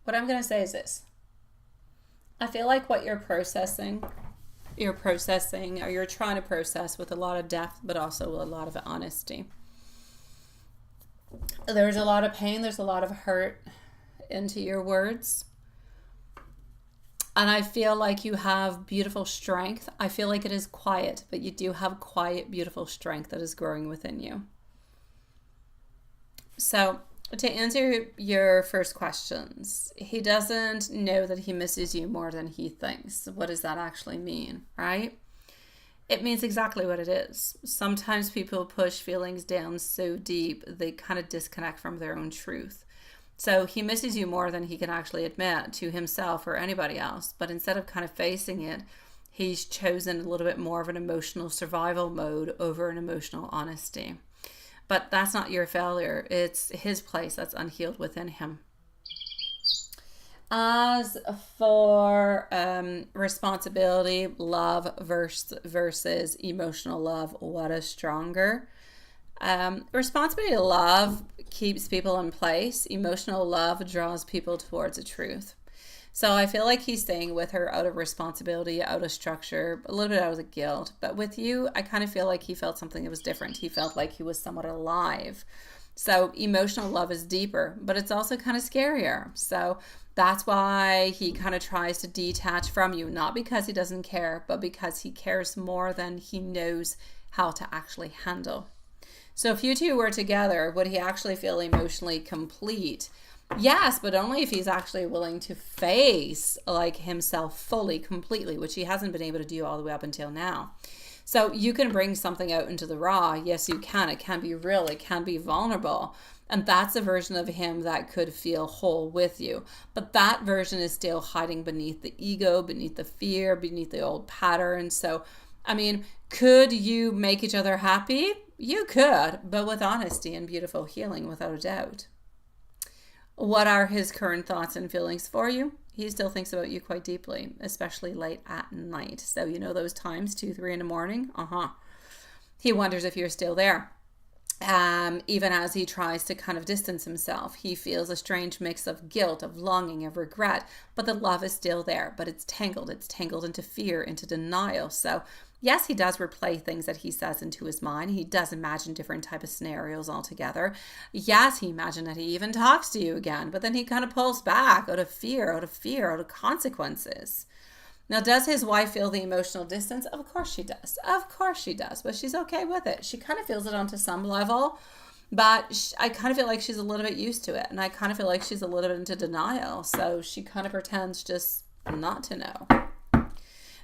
what I'm going to say is this. I feel like what you're processing or you're trying to process with a lot of depth, but also a lot of honesty. There's a lot of pain, there's a lot of hurt into your words. And I feel like you have beautiful strength. I feel like it is quiet, but you do have quiet, beautiful strength that is growing within you. So, to answer your first questions, he doesn't know that he misses you more than he thinks. What does that actually mean, right? It means exactly what it is. Sometimes people push feelings down so deep, they kind of disconnect from their own truth. So he misses you more than he can actually admit to himself or anybody else. But instead of kind of facing it, he's chosen a little bit more of an emotional survival mode over an emotional honesty. But that's not your failure. It's his place that's unhealed within him. As for responsibility, love versus emotional love, what is stronger? Responsibility to love keeps people in place. Emotional love draws people towards the truth. So I feel like he's staying with her out of responsibility, out of structure, a little bit out of the guilt. But with you, I kind of feel like he felt something that was different. He felt like he was somewhat alive. So emotional love is deeper, but it's also kind of scarier. So that's why he kind of tries to detach from you, not because he doesn't care, but because he cares more than he knows how to actually handle. So if you two were together, would he actually feel emotionally complete? Yes, but only if he's actually willing to face like himself fully, completely, which he hasn't been able to do all the way up until now. So you can bring something out into the raw. Yes, you can. It can be real. It can be vulnerable. And that's a version of him that could feel whole with you. But that version is still hiding beneath the ego, beneath the fear, beneath the old patterns. So, I mean, could you make each other happy? You could, but with honesty and beautiful healing, without a doubt. What are his current thoughts and feelings for you? He still thinks about you quite deeply, especially late at night. So you know those times, 2, 3 in the morning? He wonders if you're still there. Even as he tries to kind of distance himself, he feels a strange mix of guilt, of longing, of regret, but the love is still there, but it's tangled into fear, into denial. So yes, he does replay things that he says into his mind. He does imagine different type of scenarios altogether. Yes, he imagined that he even talks to you again, but then he kind of pulls back out of fear, out of consequences. Now, does his wife feel the emotional distance? Of course she does. Of course she does. But she's okay with it. She kind of feels it onto some level. But I kind of feel like she's a little bit used to it. And I kind of feel like she's a little bit into denial. So she kind of pretends just not to know.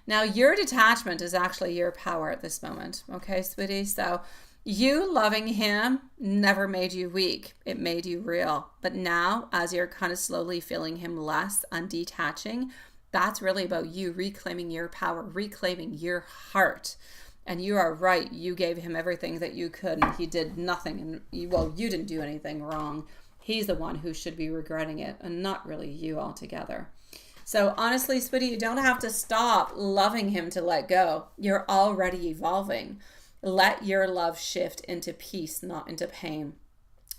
Now, your detachment is actually your power at this moment. Okay, sweetie? So you loving him never made you weak. It made you real. But now, as you're kind of slowly feeling him less and detaching, that's really about you reclaiming your power, reclaiming your heart. And you are right. You gave him everything that you could, and he did nothing. And you didn't do anything wrong. He's the one who should be regretting it, and not really you altogether. So honestly, sweetie, you don't have to stop loving him to let go. You're already evolving. Let your love shift into peace, not into pain.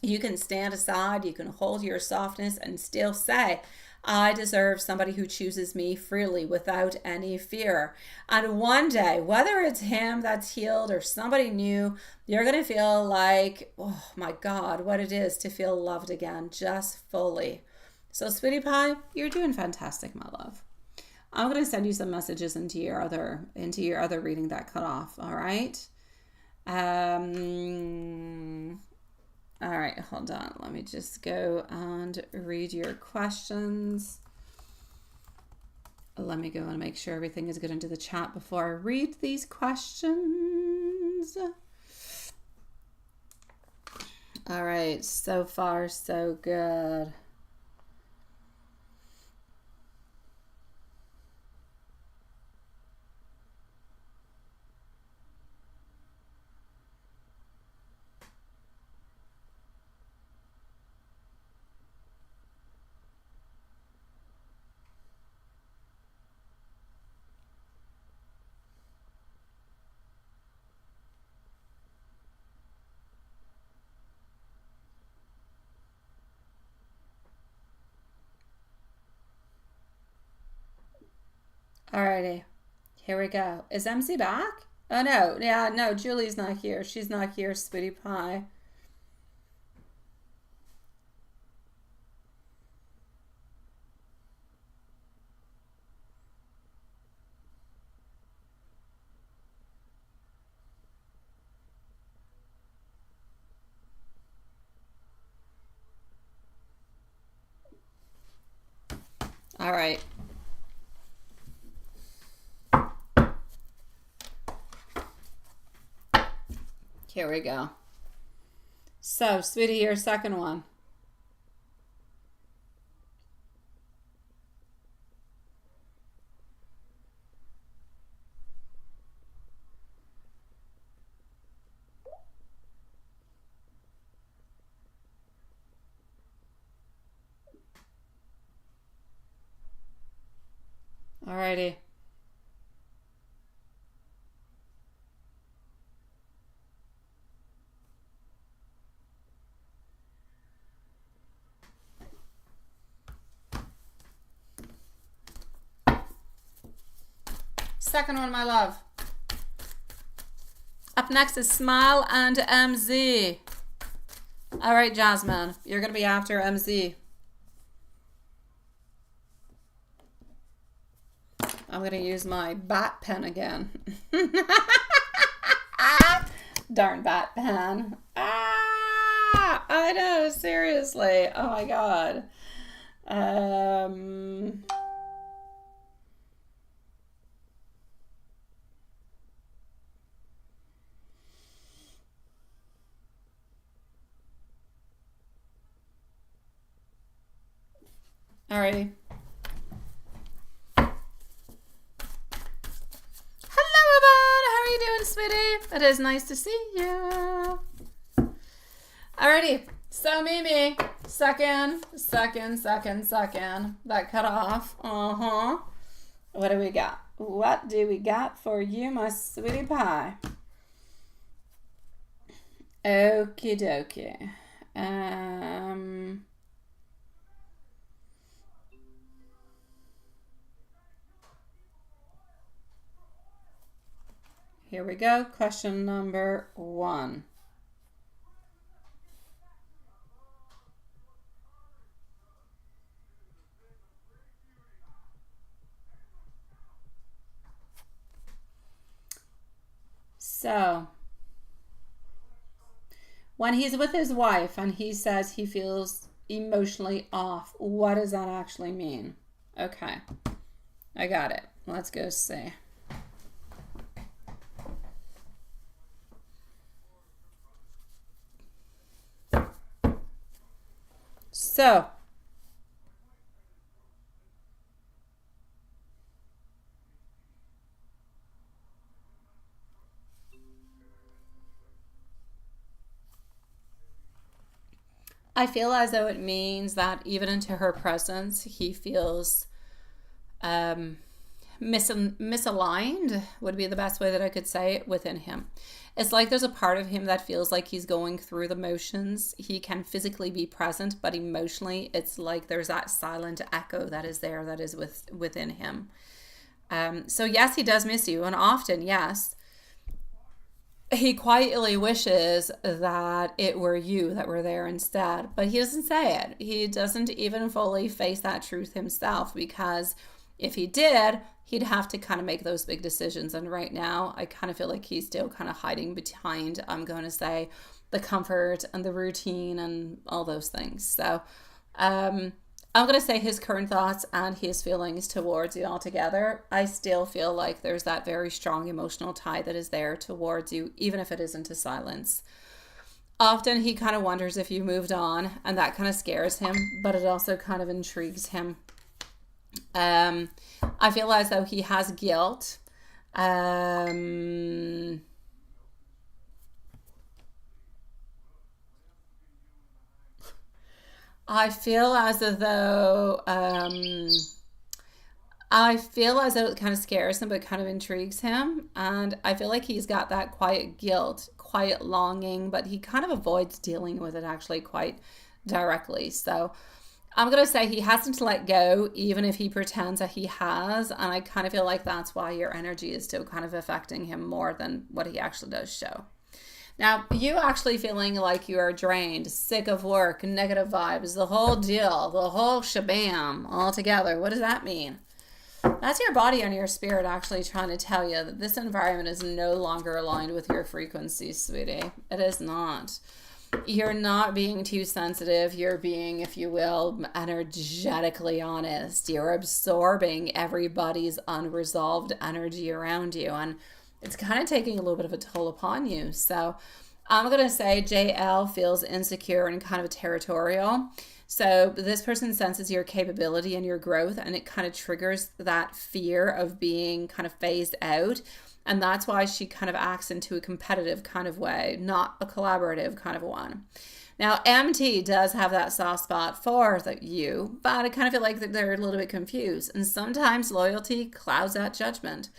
You can stand aside. You can hold your softness and still say, I deserve somebody who chooses me freely without any fear. And one day, whether it's him that's healed or somebody new, you're going to feel like, oh my God, what it is to feel loved again, just fully. So, sweetie pie, you're doing fantastic, my love. I'm going to send you some messages into your other reading that cut off. All right. All right, hold on. Let me just go and read your questions. Let me go and make sure everything is good into the chat before I read these questions. All right, so far so good. Alrighty, here we go. Is MC back? Oh no, yeah, no, Julie's not here. She's not here, Sweetie Pie. All right. Here we go. So, sweetie, your second one. Alrighty. Second one, my love. Up next is Smile and MZ. All right, Jasmine, you're going to be after MZ. I'm going to use my bat pen again. Darn bat pen. I know, seriously. Oh my God. Alrighty. Hello, Yvonne. How are you doing, sweetie? It is nice to see you. Alrighty. So, Mimi, second. That cut off. What do we got? What do we got for you, my sweetie pie? Okie dokie. Here we go. Question number 1. So, when he's with his wife and he says he feels emotionally off, what does that actually mean? Okay, I got it. Let's go see. So, I feel as though it means that even into her presence, he feels misaligned, would be the best way that I could say it, within him. It's like there's a part of him that feels like he's going through the motions. He can physically be present, but emotionally, it's like there's that silent echo that is there, that is within him. So yes, he does miss you, and often, yes, he quietly wishes that it were you that were there instead, but he doesn't say it. He doesn't even fully face that truth himself, because if he did, he'd have to kind of make those big decisions. And right now, I kind of feel like he's still kind of hiding behind, I'm going to say, the comfort and the routine and all those things. So I'm going to say his current thoughts and his feelings towards you altogether. I still feel like there's that very strong emotional tie that is there towards you, even if it isn't a silence. Often he kind of wonders if you moved on, and that kind of scares him, but it also kind of intrigues him. I feel as though he has guilt. I feel as though it kind of scares him, but kind of intrigues him. And I feel like he's got that quiet guilt, quiet longing, but he kind of avoids dealing with it actually quite directly. So I'm going to say he hasn't let go, even if he pretends that he has. And I kind of feel like that's why your energy is still kind of affecting him more than what he actually does show. Now, you actually feeling like you are drained, sick of work, negative vibes, the whole deal, the whole shabam all together. What does that mean? That's your body and your spirit actually trying to tell you that this environment is no longer aligned with your frequency, sweetie. It is not. You're not being too sensitive. You're being, if you will, energetically honest. You're absorbing everybody's unresolved energy around you. And it's kind of taking a little bit of a toll upon you. So I'm going to say JL feels insecure and kind of territorial. So this person senses your capability and your growth, and it kind of triggers that fear of being kind of phased out. And that's why she kind of acts into a competitive kind of way, not a collaborative kind of one. Now, MT does have that soft spot for you, but I kind of feel like they're a little bit confused. And sometimes loyalty clouds that judgment.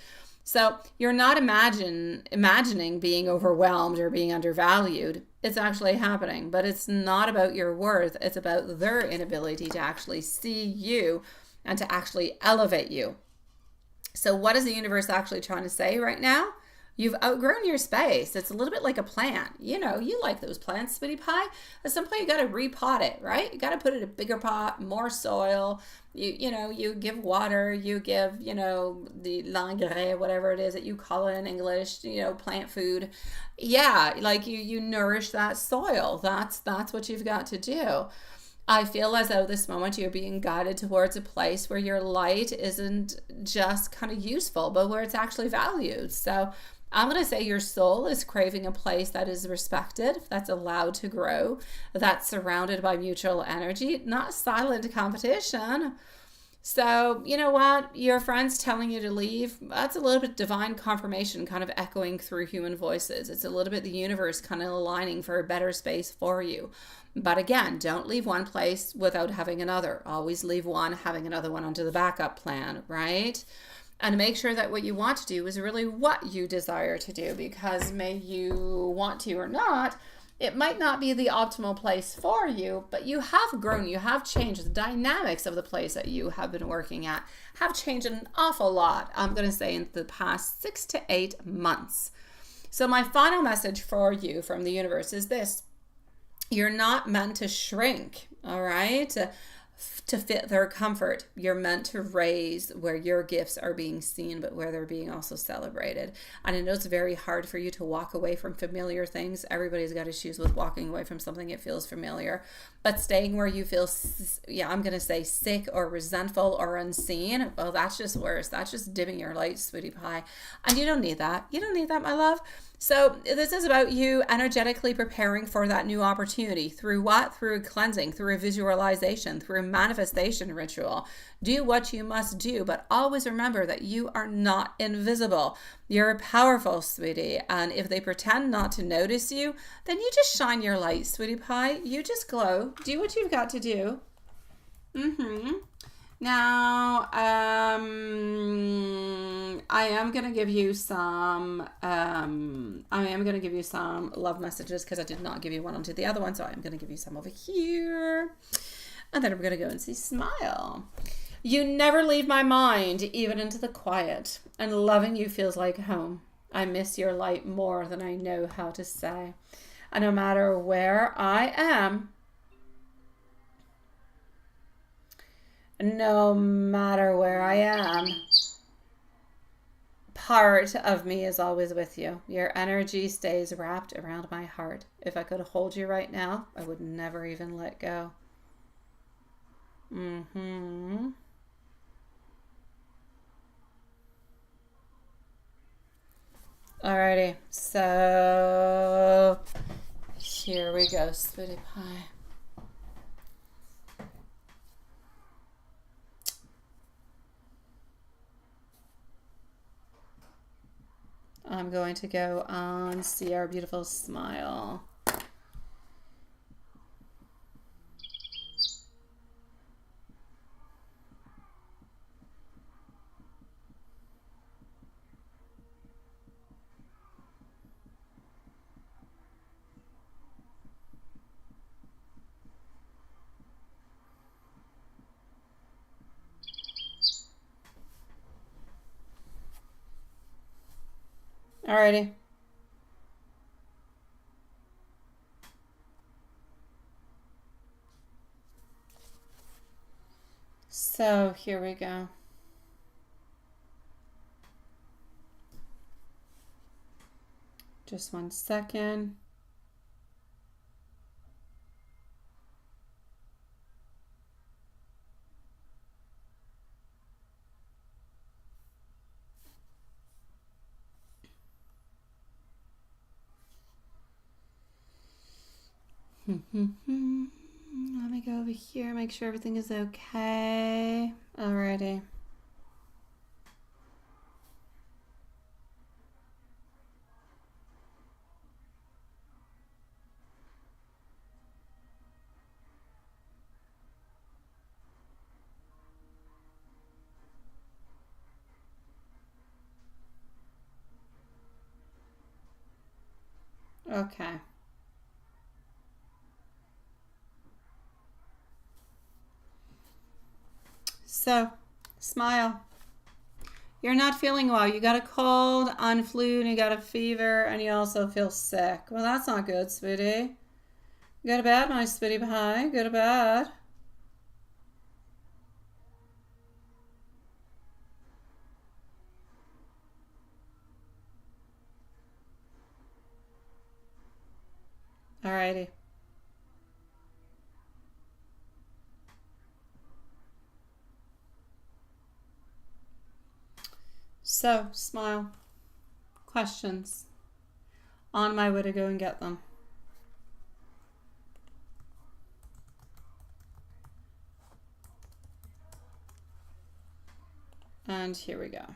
So you're not imagining being overwhelmed or being undervalued. It's actually happening, but it's not about your worth. It's about their inability to actually see you and to actually elevate you. So what is the universe actually trying to say right now? You've outgrown your space. It's a little bit like a plant. You know, you like those plants, sweetie pie. At some point, you got to repot it, right? You got to put it in a bigger pot, more soil. You give water. You give, the l'engrais, whatever it is that you call it in English. Plant food. Yeah, like you nourish that soil. That's what you've got to do. I feel as though this moment you're being guided towards a place where your light isn't just kind of useful, but where it's actually valued. So I'm going to say your soul is craving a place that is respected, that's allowed to grow, that's surrounded by mutual energy, not silent competition. So, you know what? Your friends telling you to leave, that's a little bit divine confirmation kind of echoing through human voices. It's a little bit the universe kind of aligning for a better space for you. But again, don't leave one place without having another. Always leave one, having another one under the backup plan, right? And make sure that what you want to do is really what you desire to do, because may you want to or not, it might not be the optimal place for you, but you have grown, you have changed. The dynamics of the place that you have been working at have changed an awful lot, I'm going to say, in the past 6 to 8 months. So my final message for you from the universe is this. You're not meant to shrink, all right? To fit their comfort. You're meant to raise where your gifts are being seen, but where they're being also celebrated. And I know it's very hard for you to walk away from familiar things. Everybody's got issues with walking away from something that feels familiar. But staying where you feel, I'm going to say sick or resentful or unseen, well, that's just worse. That's just dimming your light, sweetie pie. And you don't need that. You don't need that, my love. So this is about you energetically preparing for that new opportunity. Through what? Through a cleansing, through a visualization, through a manifestation ritual. Do what you must do, but always remember that you are not invisible. You're powerful, sweetie. And if they pretend not to notice you, then you just shine your light, sweetie pie. You just glow. Do what you've got to do. Now, I am going to give you some, love messages because I did not give you one onto the other one. So I'm going to give you some over here. And then we're going to go and see Smile. You never leave my mind, even into the quiet. And loving you feels like home. I miss your light more than I know how to say. And no matter where I am, part of me is always with you. Your energy stays wrapped around my heart. If I could hold you right now, I would never even let go. Mm-hmm. Alrighty, so here we go, sweetie pie. I'm going to go on See Our Beautiful Smile. Alrighty. So here we go. Just 1 second. Let me go over here, make sure everything is okay. Alrighty. Okay. So, smile. You're not feeling well. You got a cold, on flu, and you got a fever, and you also feel sick. Well, that's not good, sweetie. Go to bed, my sweetie pie. Go to bed. Alrighty. So, smile. Questions. On my way to go and get them. And here we go.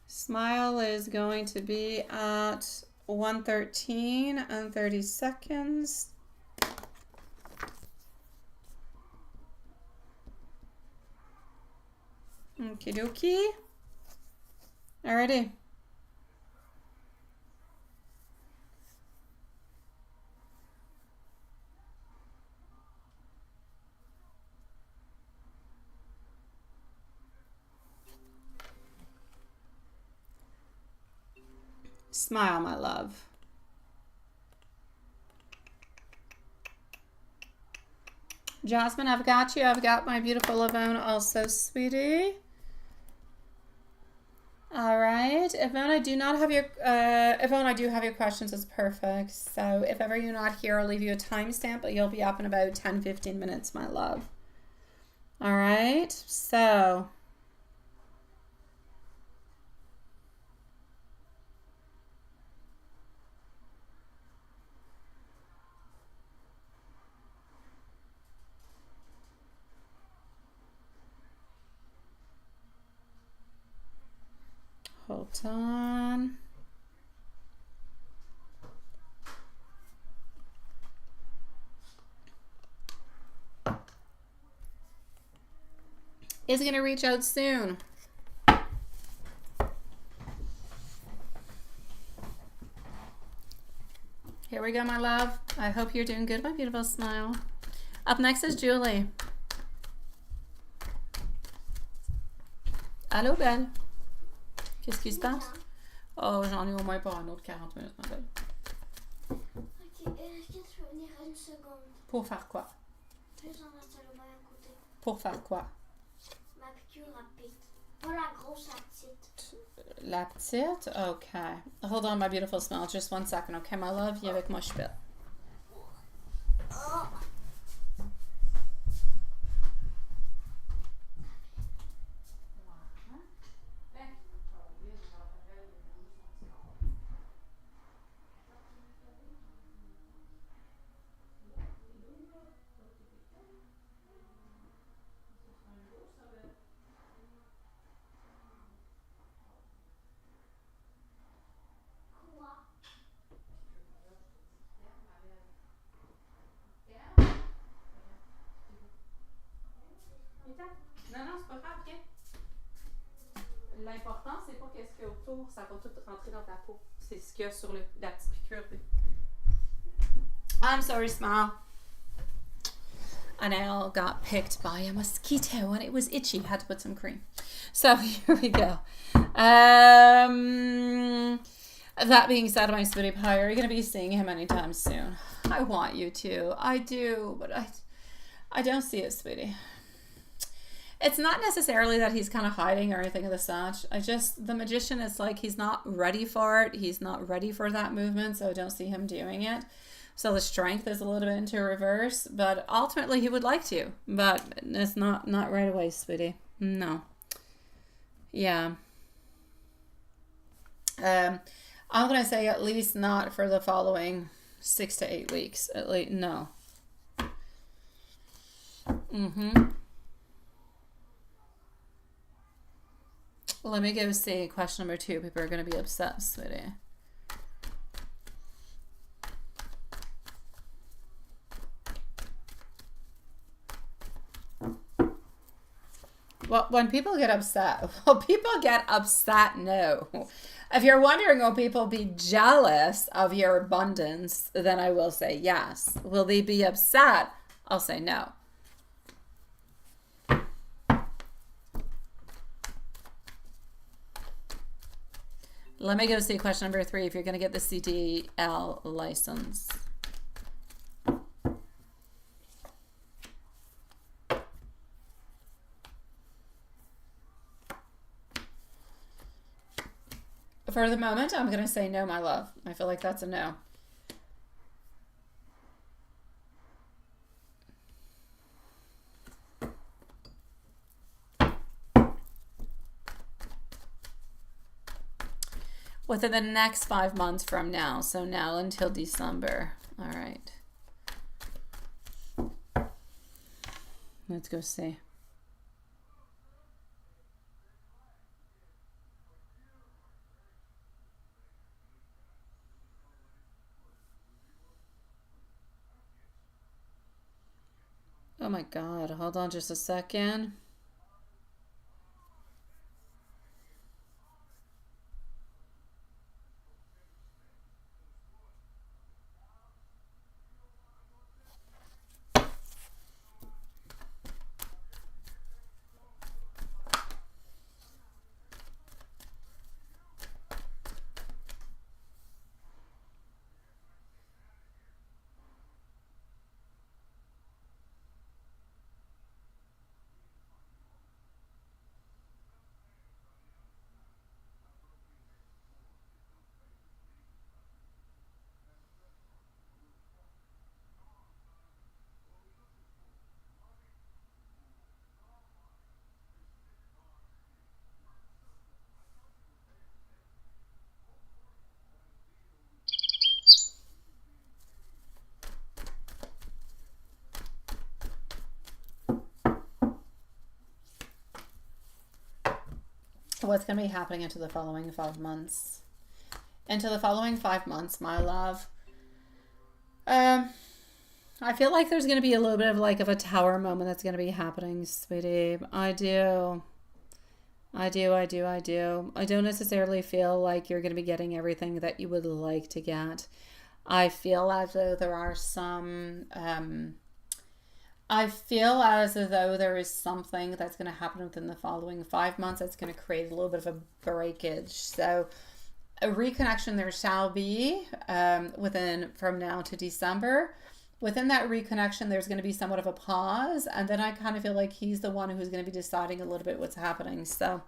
Smile is going to be at 1:13 and 30 seconds. Okie dokie. Alrighty. Smile, my love. Jasmine, I've got you. I've got my beautiful Yvonne also, sweetie. All right, Yvonne, I do not have your Yvonne, I do have your questions. It's perfect. So if ever you're not here, I'll leave you a timestamp, but you'll be up in about 10-15 minutes, my love. All right, so hold on. Is going to reach out soon. Here we go, my love. I hope you're doing good, my beautiful smile. Up next is Julie. Allô, belle? Qu'est-ce qui se passe? Oh, j'en ai au moins pour un autre 40 minutes, ma belle. Une seconde. Pour faire quoi? Juste en rester le bain à côté. Pour faire quoi? Ma piqûre rapide. Pas la grosse, la petite. La petite? Okay. Hold on, my beautiful smile. Just 1 second, okay, my love? Viens avec moi, je pète. Oh. Non, non, c'est pas grave, viens. L'important, c'est pas qu'est-ce qu'il y a autour, ça va tout rentrer dans ta peau. C'est ce qu'il y a sur la petite piqûre. I'm sorry, smile. A nail got picked by a mosquito and it was itchy. Had to put some cream. So here we go. That being said, my sweetie pie, are you going to be seeing him anytime soon? I want you to. I do, but I don't see it, sweetie. It's not necessarily that he's kind of hiding or anything of the such. The magician is like, he's not ready for it. He's not ready for that movement, so I don't see him doing it. So the strength is a little bit into reverse, but ultimately he would like to, but it's not right away, sweetie. No. Yeah. I'm going to say at least not for the following 6 to 8 weeks. At least, no. Let me go see question number 2. People are going to be upset, sweetie. Well, when people get upset, no. If you're wondering, will people be jealous of your abundance, then I will say yes. Will they be upset? I'll say no. Let me go see question number 3 if you're going to get the CDL license. For the moment, I'm going to say no, my love. I feel like that's a no. Within the next 5 months from now. So now until December. All right. Let's go see. Oh my God, hold on just a second. What's going to be happening into the following 5 months? Into the following 5 months, my love. I feel like there's going to be a little bit of like of a tower moment that's going to be happening, sweetie. I do. I don't necessarily feel like you're going to be getting everything that you would like to get. I feel as though there are some... I feel as though there is something that's going to happen within the following 5 months that's going to create a little bit of a breakage. So a reconnection there shall be within from now to December. within that reconnection, there's going to be somewhat of a pause. And then I kind of feel like he's the one who's going to be deciding a little bit what's happening. So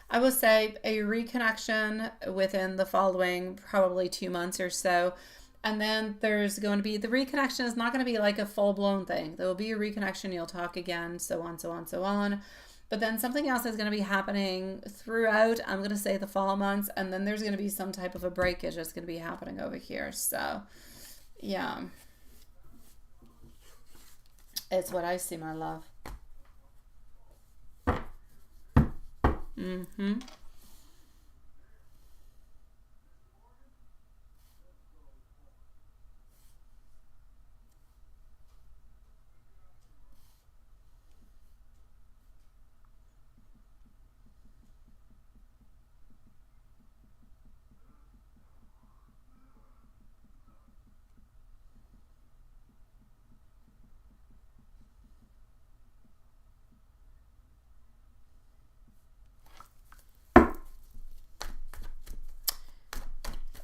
I will say a reconnection within the following probably 2 months or so. And then there's going to be, the reconnection is not going to be like a full-blown thing. There will be a reconnection, you'll talk again, so on, so on, so on. But then something else is going to be happening throughout, I'm going to say, the fall months. And then there's going to be some type of a breakage that's going to be happening over here. So, yeah. It's what I see, my love. Mm-hmm.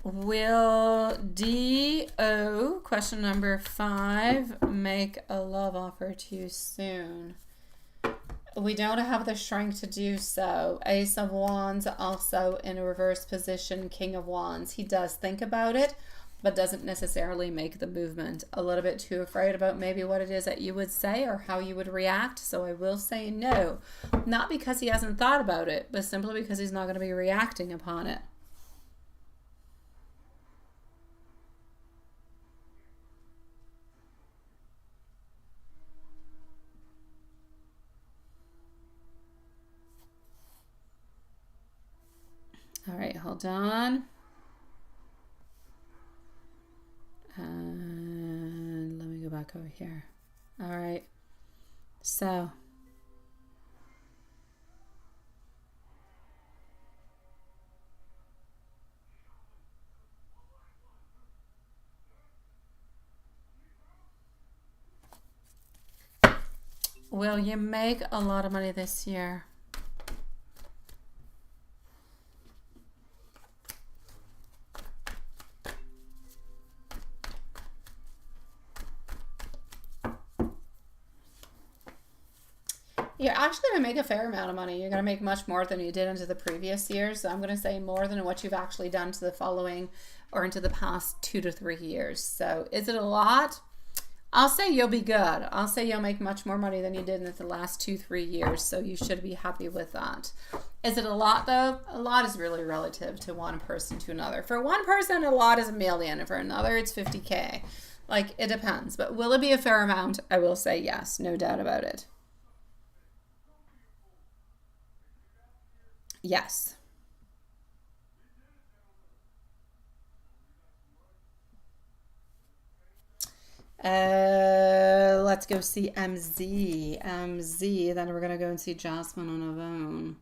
Will D.O., question number 5, make a love offer too soon? We don't have the strength to do so. Ace of Wands also in a reverse position, King of Wands. He does think about it, but doesn't necessarily make the movement. A little bit too afraid about maybe what it is that you would say or how you would react. So I will say no. Not because he hasn't thought about it, but simply because he's not going to be reacting upon it. All right, hold on. And let me go back over here. All right. So. Will you make a lot of money this year? You're actually going to make a fair amount of money. You're going to make much more than you did into the previous years. So I'm going to say more than what you've actually done to the following or into the past 2 to 3 years. So is it a lot? I'll say you'll be good. I'll say you'll make much more money than you did in the last 2-3 years. So you should be happy with that. Is it a lot though? A lot is really relative to one person to another. For one person, a lot is $1 million. For another, it's 50K. Like, it depends. But will it be a fair amount? I will say yes. No doubt about it. Yes. Let's go see MZ. Then we're going to go and see Jasmine on Avon.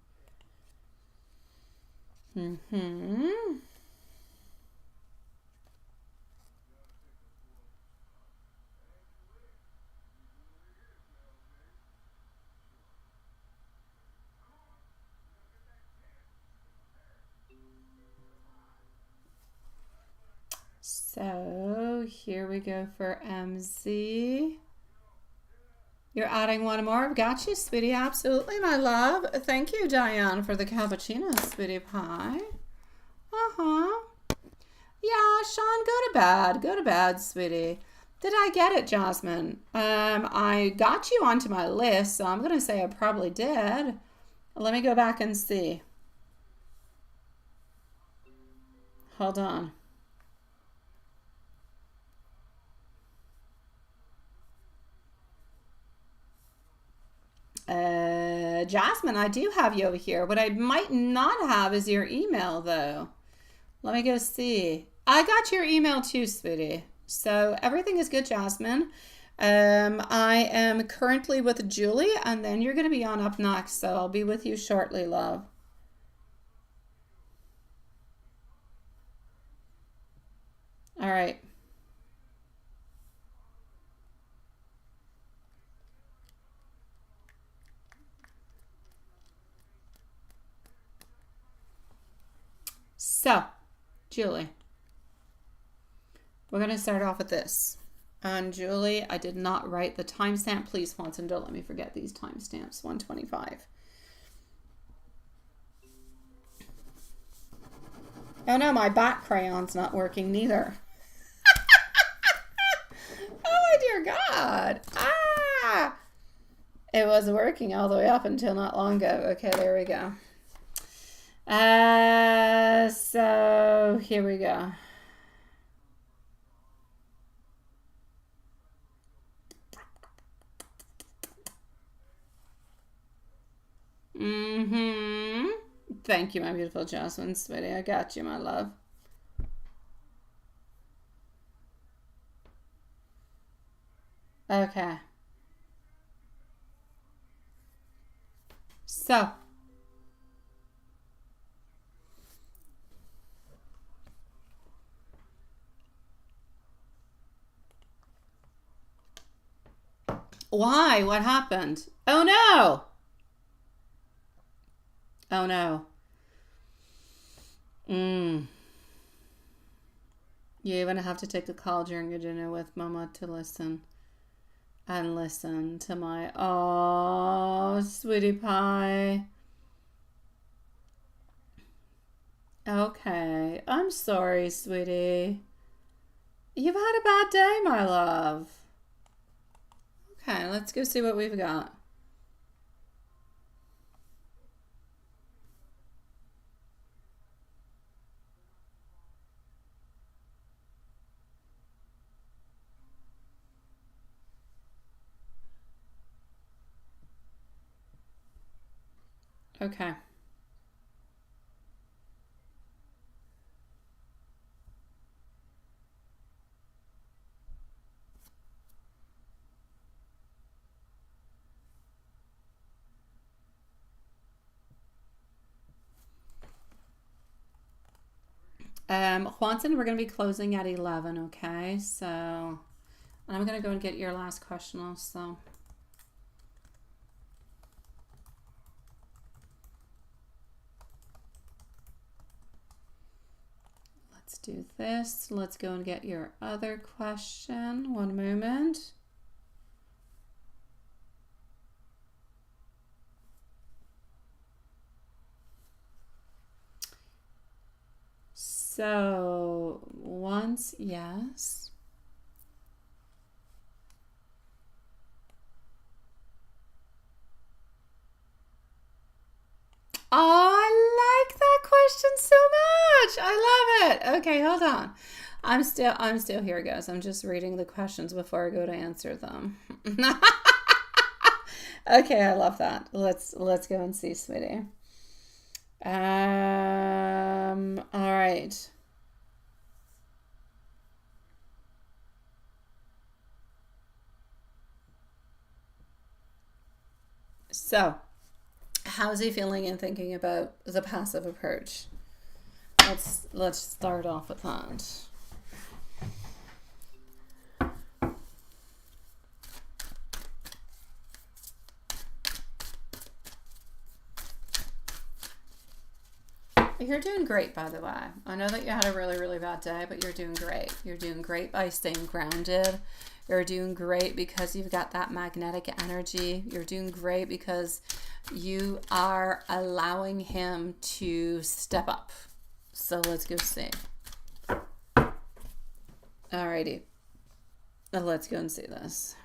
So here we go for MZ. You're adding one more. I've got you, sweetie. Absolutely, my love. Thank you, Diane, for the cappuccino, sweetie pie. Yeah, Sean, go to bed. Go to bed, sweetie. Did I get it, Jasmine? I got you onto my list, so I'm going to say I probably did. Let me go back and see. Hold on. Jasmine, I do have you over here. What I might not have is your email, though. Let me go see. I got your email too, sweetie. So everything is good, Jasmine. I am currently with Julie, and then you're going to be on up next. So I'll be with you shortly, love. All right. So, Julie, we're going to start off with this. And Julie, I did not write the timestamp. Please, Swanson, don't let me forget these timestamps. 125. Oh no, my back crayon's not working neither. Oh my dear God. Ah! It was working all the way up until not long ago. Okay, there we go. So here we go. Thank you, my beautiful Jocelyn, sweetie. I got you, my love. Okay. So. Why? What happened? Oh no! Oh no. You're gonna have to take a call during your dinner with Mama to listen. And listen to my, oh, sweetie pie. Okay, I'm sorry, sweetie. You've had a bad day, my love. Okay, let's go see what we've got. Okay. Juanson, we're going to be closing at 11, okay? So, and I'm going to go and get your last question also. Let's do this. Let's go and get your other question. One moment. So, once, yes. Oh, I like that question so much. I love it. Okay, hold on. I'm still here, guys. I'm just reading the questions before I go to answer them. Okay, I love that. Let's go and see, sweetie. All right. So, how's he feeling and thinking about the passive approach? Let's start off with that. You're doing great, by the way. I know that you had a really, really bad day, but you're doing great. You're doing great by staying grounded. You're doing great because you've got that magnetic energy. You're doing great because you are allowing him to step up. So let's go see. Alrighty. Let's go and see this.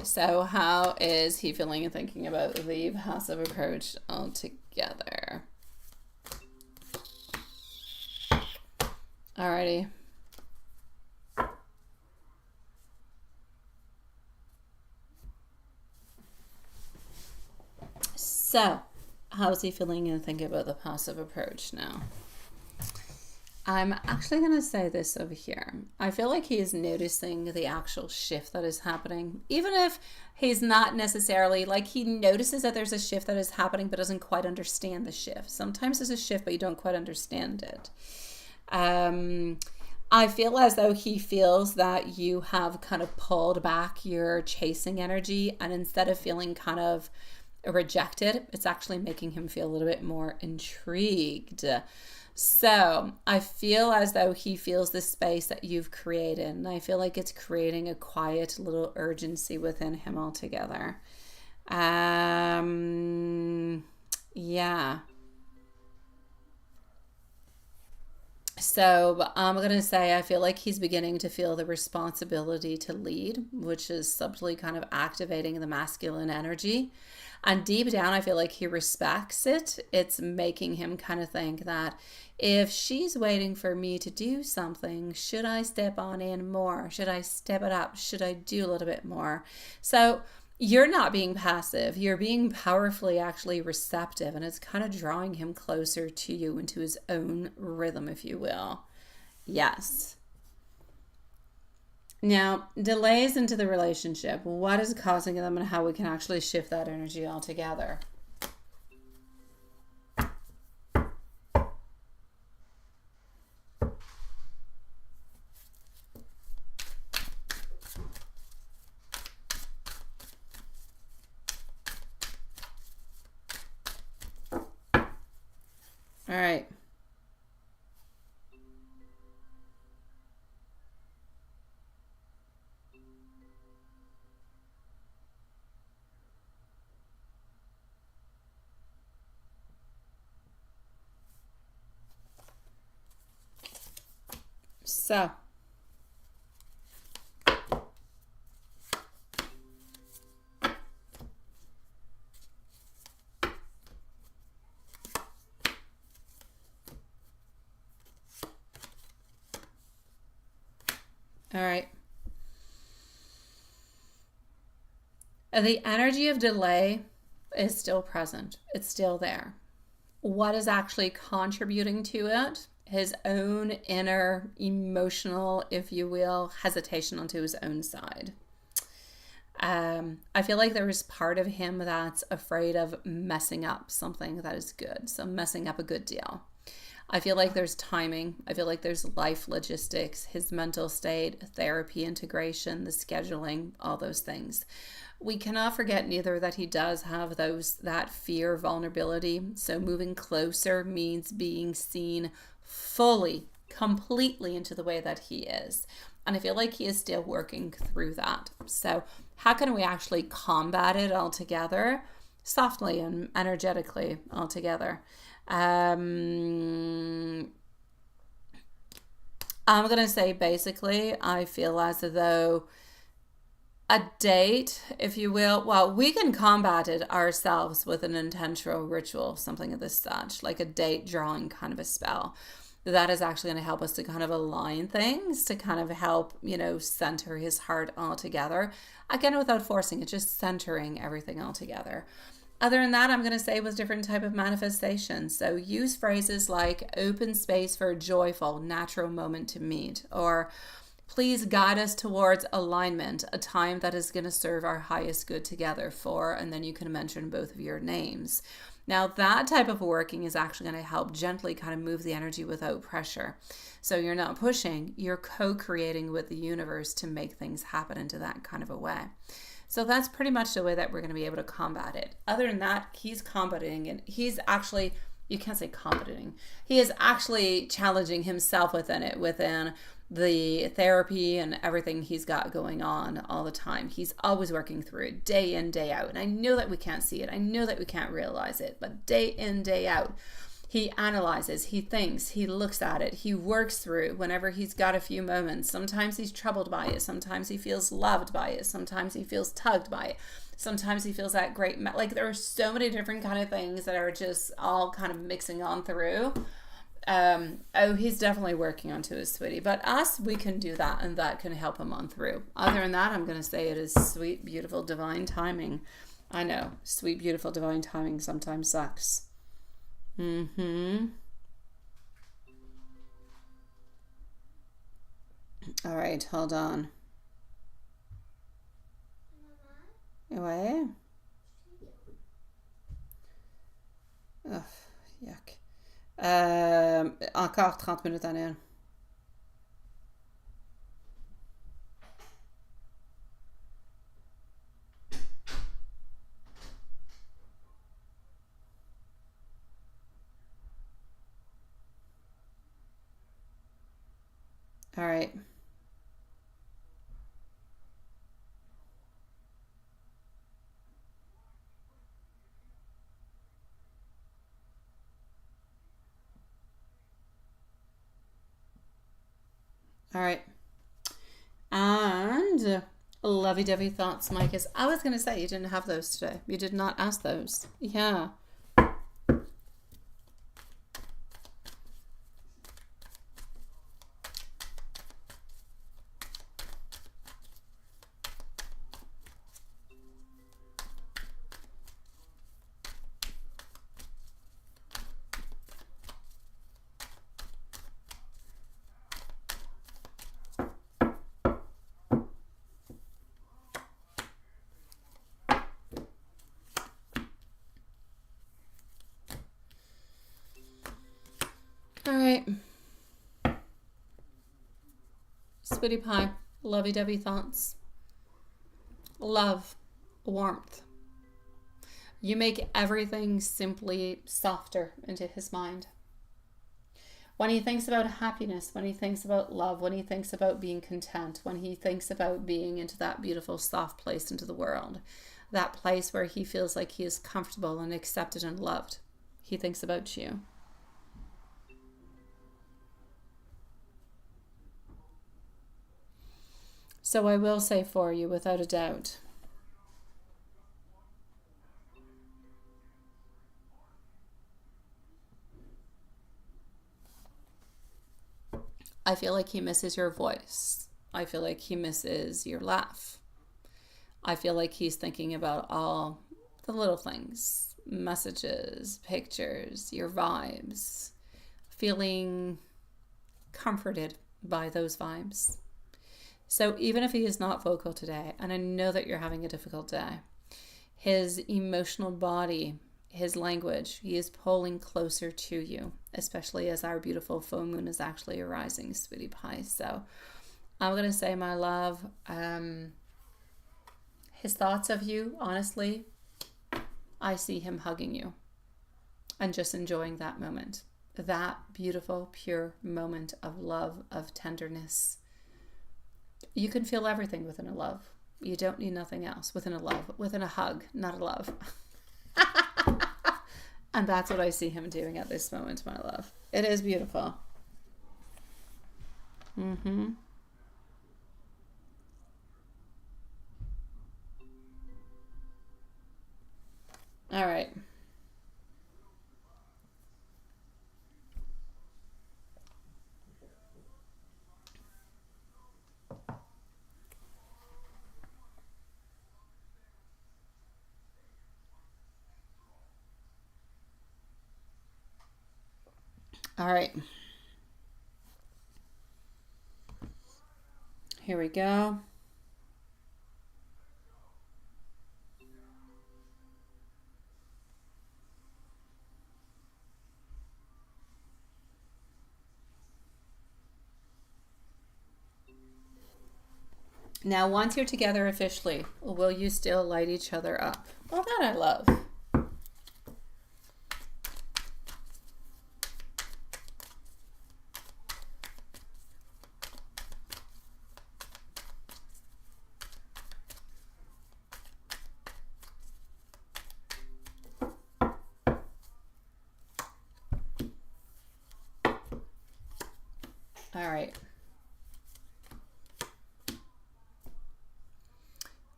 So how is he feeling and thinking about the passive approach altogether? Alrighty. So, how's he feeling and thinking about the passive approach now? I'm actually going to say this over here. I feel like he is noticing the actual shift that is happening. Even if he's not necessarily, like, he notices that there's a shift that is happening but doesn't quite understand the shift. Sometimes there's a shift but you don't quite understand it. I feel as though he feels that you have kind of pulled back your chasing energy, and instead of feeling kind of rejected, it's actually making him feel a little bit more intrigued. So I feel as though he feels the space that you've created, and I feel like it's creating a quiet little urgency within him altogether. Yeah. So I'm going to say I feel like he's beginning to feel the responsibility to lead, which is subtly kind of activating the masculine energy. And deep down, I feel like he respects it. It's making him kind of think that if she's waiting for me to do something, should I step on in more? Should I step it up? Should I do a little bit more? So you're not being passive. You're being powerfully actually receptive, and it's kind of drawing him closer to you into his own rhythm, if you will. Yes. Now, delays into the relationship. What is causing them and how we can actually shift that energy altogether? All right. So, all right. The energy of delay is still present. It's still there. What is actually contributing to it? His own inner emotional, if you will, hesitation onto his own side. I feel like there is part of him that's afraid of messing up something that is good. So messing up a good deal. I feel like there's timing. I feel like there's life logistics, his mental state, therapy integration, the scheduling, all those things. We cannot forget neither that he does have that fear vulnerability. So moving closer means being seen fully, completely into the way that he is. And I feel like he is still working through that. So how can we actually combat it altogether? Softly and energetically altogether. I'm going to say basically, I feel as though a date, if you will, well, we can combat it ourselves with an intentional ritual, something of this such, like a date drawing kind of a spell. That is actually going to help us to kind of align things, to kind of help, center his heart all together. Again, without forcing it, just centering everything all together. Other than that, I'm going to say with different type of manifestations. So use phrases like open space for a joyful, natural moment to meet, or please guide us towards alignment, a time that is going to serve our highest good together for, and then you can mention both of your names. Now, that type of working is actually going to help gently kind of move the energy without pressure. So you're not pushing, you're co-creating with the universe to make things happen into that kind of a way. So that's pretty much the way that we're going to be able to combat it. Other than that, he's combating, and he's actually, you can't say combating, he is actually challenging himself within the therapy and everything he's got going on all the time. He's always working through it day in, day out. And I know that we can't see it. I know that we can't realize it, but day in, day out, he analyzes, he thinks, he looks at it, he works through it whenever he's got a few moments. Sometimes he's troubled by it. Sometimes he feels loved by it. Sometimes he feels tugged by it. Sometimes he feels that great, like there are so many different kind of things that are just all kind of mixing on through. He's definitely working onto his sweetie, but us, we can do that, and that can help him on through. Other than that, I'm going to say it is sweet, beautiful, divine timing. I know, sweet, beautiful, divine timing sometimes sucks. All right, hold on. Ouais. Oh, yuck. Encore 30 minutes en elle. All right. All right. And lovey-dovey thoughts, Micus. I was going to say you didn't have those today. You did not ask those. Yeah. All right. Sweetie pie, lovey-dovey thoughts. Love, warmth. You make everything simply softer into his mind. When he thinks about happiness, when he thinks about love, when he thinks about being content, when he thinks about being into that beautiful, soft place into the world, that place where he feels like he is comfortable and accepted and loved, he thinks about you. So I will say for you, without a doubt, I feel like he misses your voice. I feel like he misses your laugh. I feel like he's thinking about all the little things, messages, pictures, your vibes, feeling comforted by those vibes. So even if he is not vocal today, and I know that you're having a difficult day, his emotional body, his language, he is pulling closer to you, especially as our beautiful full moon is actually arising, sweetie pie. So I'm going to say, my love, his thoughts of you, honestly, I see him hugging you and just enjoying that moment, that beautiful, pure moment of love, of tenderness. You can feel everything within a love. You don't need nothing else within a love, within a hug, not a love. And that's what I see him doing at this moment, my love. It is beautiful. Mm-hmm. All right. All right. Here we go. Now, once you're together officially, will you still light each other up? Well, that I love. All right.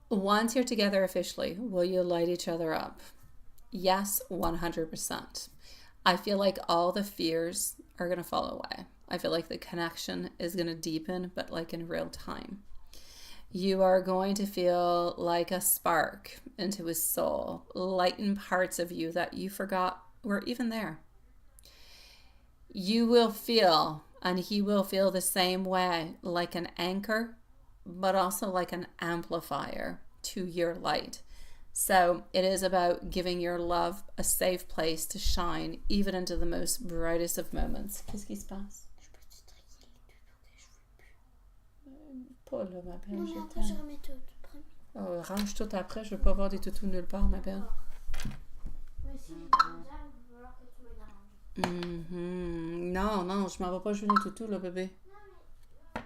Once you're together officially, will you light each other up? Yes, 100%. I feel like all the fears are going to fall away. I feel like the connection is going to deepen, but like in real time. You are going to feel like a spark into his soul, lighten parts of you that you forgot were even there. You will feel, and he will feel the same way, like an anchor, but also like an amplifier to your light. So it is about giving your love a safe place to shine, even into the most brightest of moments. Qu'est-ce qui se passe? Je peux te tailler les toutous que je veux plus. Pas là, ma belle. Non, je mais après, je t'aime. remets tout premier. Oh, range tout après, je veux pas voir des toutous nulle part, ma belle. Mais si j'ai pas déjà, il va falloir que tu me l'arranges. Non, non, je m'en vais pas jouer les toutous, là, bébé. Non, mais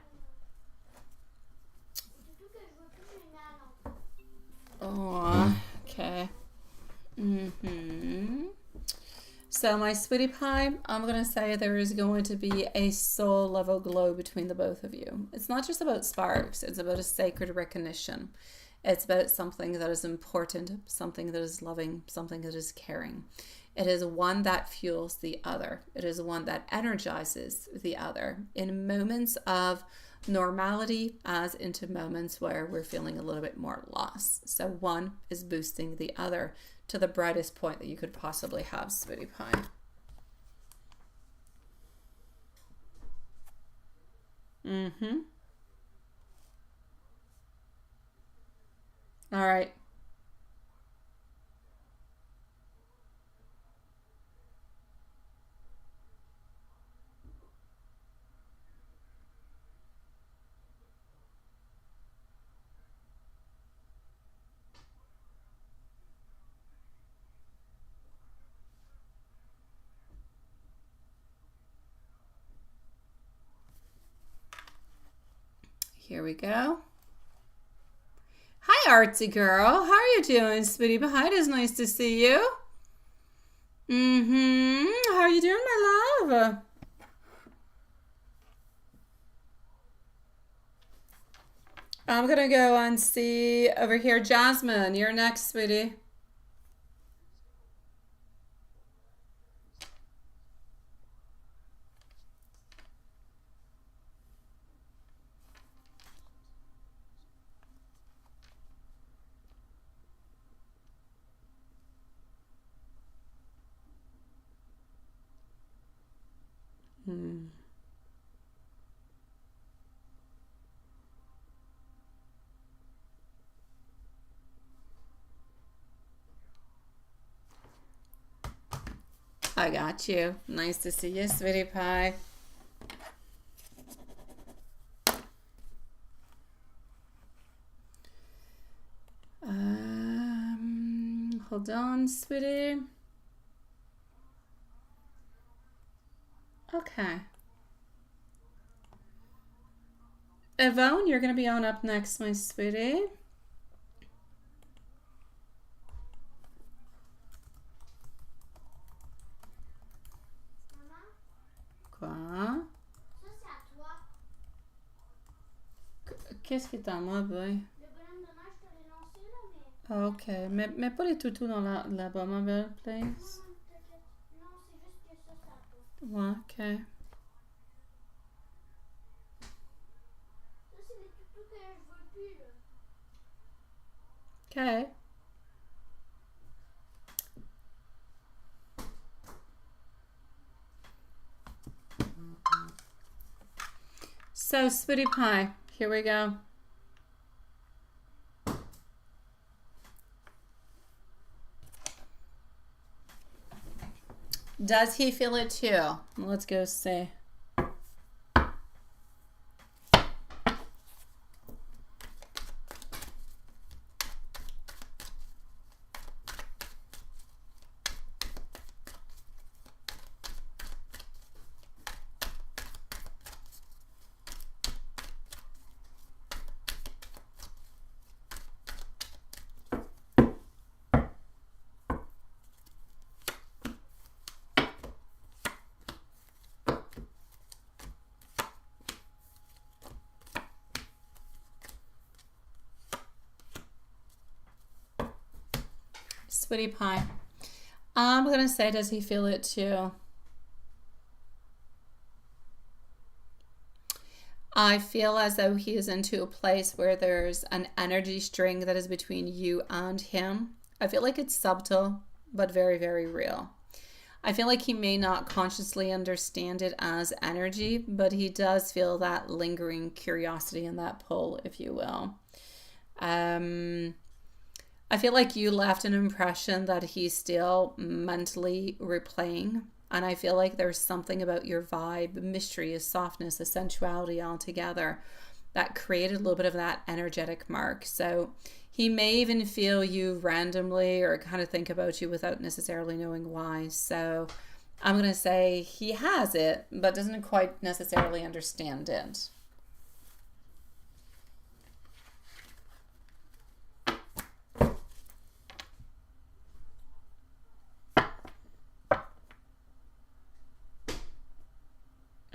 So my sweetie pie, I'm going to say there is going to be a soul level glow between the both of you. It's not just about sparks. It's about a sacred recognition. It's about something that is important, something that is loving, something that is caring. It is one that fuels the other. It is one that energizes the other in moments of normality as into moments where we're feeling a little bit more loss. So one is boosting the other to the brightest point that you could possibly have, sweetie pie. All right. Here we go. Hi, artsy girl. How are you doing, sweetie pie? It is nice to see you. How are you doing, my love? I'm gonna go and see over here, Jasmine. You're next, sweetie. I got you. Nice to see you, sweetie pie. Hold on, sweetie. Okay. Yvonne, you're going to be on up next, my sweetie. Maman, Quoi? ça c'est à toi. Qu'est-ce qui est à moi, boy? Le bonhomme de neige, je te l'ai lancé là, mais. Ok, mais pas les toutous dans là-bas, ma belle, please. Non, t'inquiète. Non, c'est juste que ça c'est à toi. Ouais, ok. Ça c'est les toutous que je veux plus là. Ok. So, sweetie pie, here we go. Does he feel it too? Let's go see. Sweetie pie. I'm going to say, does he feel it too? I feel as though he is into a place where there's an energy string that is between you and him. I feel like it's subtle, but very, very real. I feel like he may not consciously understand it as energy, but he does feel that lingering curiosity and that pull, if you will. I feel like you left an impression that he's still mentally replaying. And I feel like there's something about your vibe, mystery, a softness, a sensuality altogether that created a little bit of that energetic mark. So he may even feel you randomly or kind of think about you without necessarily knowing why. So I'm going to say he has it, but doesn't quite necessarily understand it.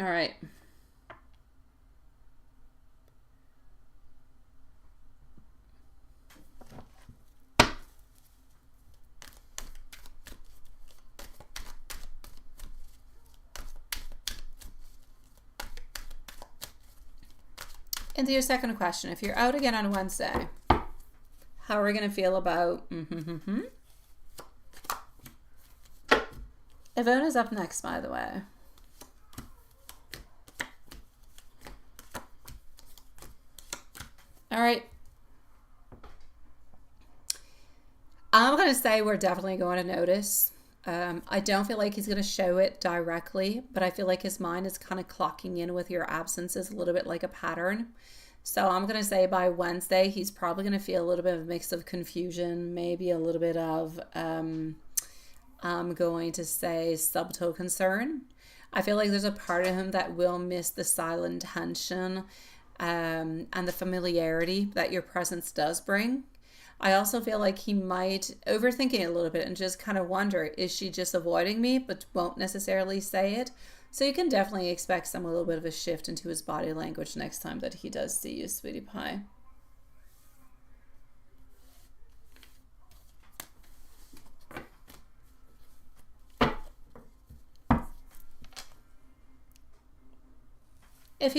All right. Into your second question. If you're out again on Wednesday, how are we going to feel about... Ivona's up next, by the way. All right. I'm going to say we're definitely going to notice. I don't feel like he's going to show it directly, but I feel like his mind is kind of clocking in with your absences a little bit like a pattern. So I'm going to say by Wednesday, he's probably going to feel a little bit of a mix of confusion, maybe a little bit of, I'm going to say, subtle concern. I feel like there's a part of him that will miss the silent tension and the familiarity that your presence does bring. I also feel like he might overthink it a little bit and just kind of wonder, is she just avoiding me, but won't necessarily say it? So you can definitely expect a little bit of a shift into his body language next time that he does see you, sweetie pie. If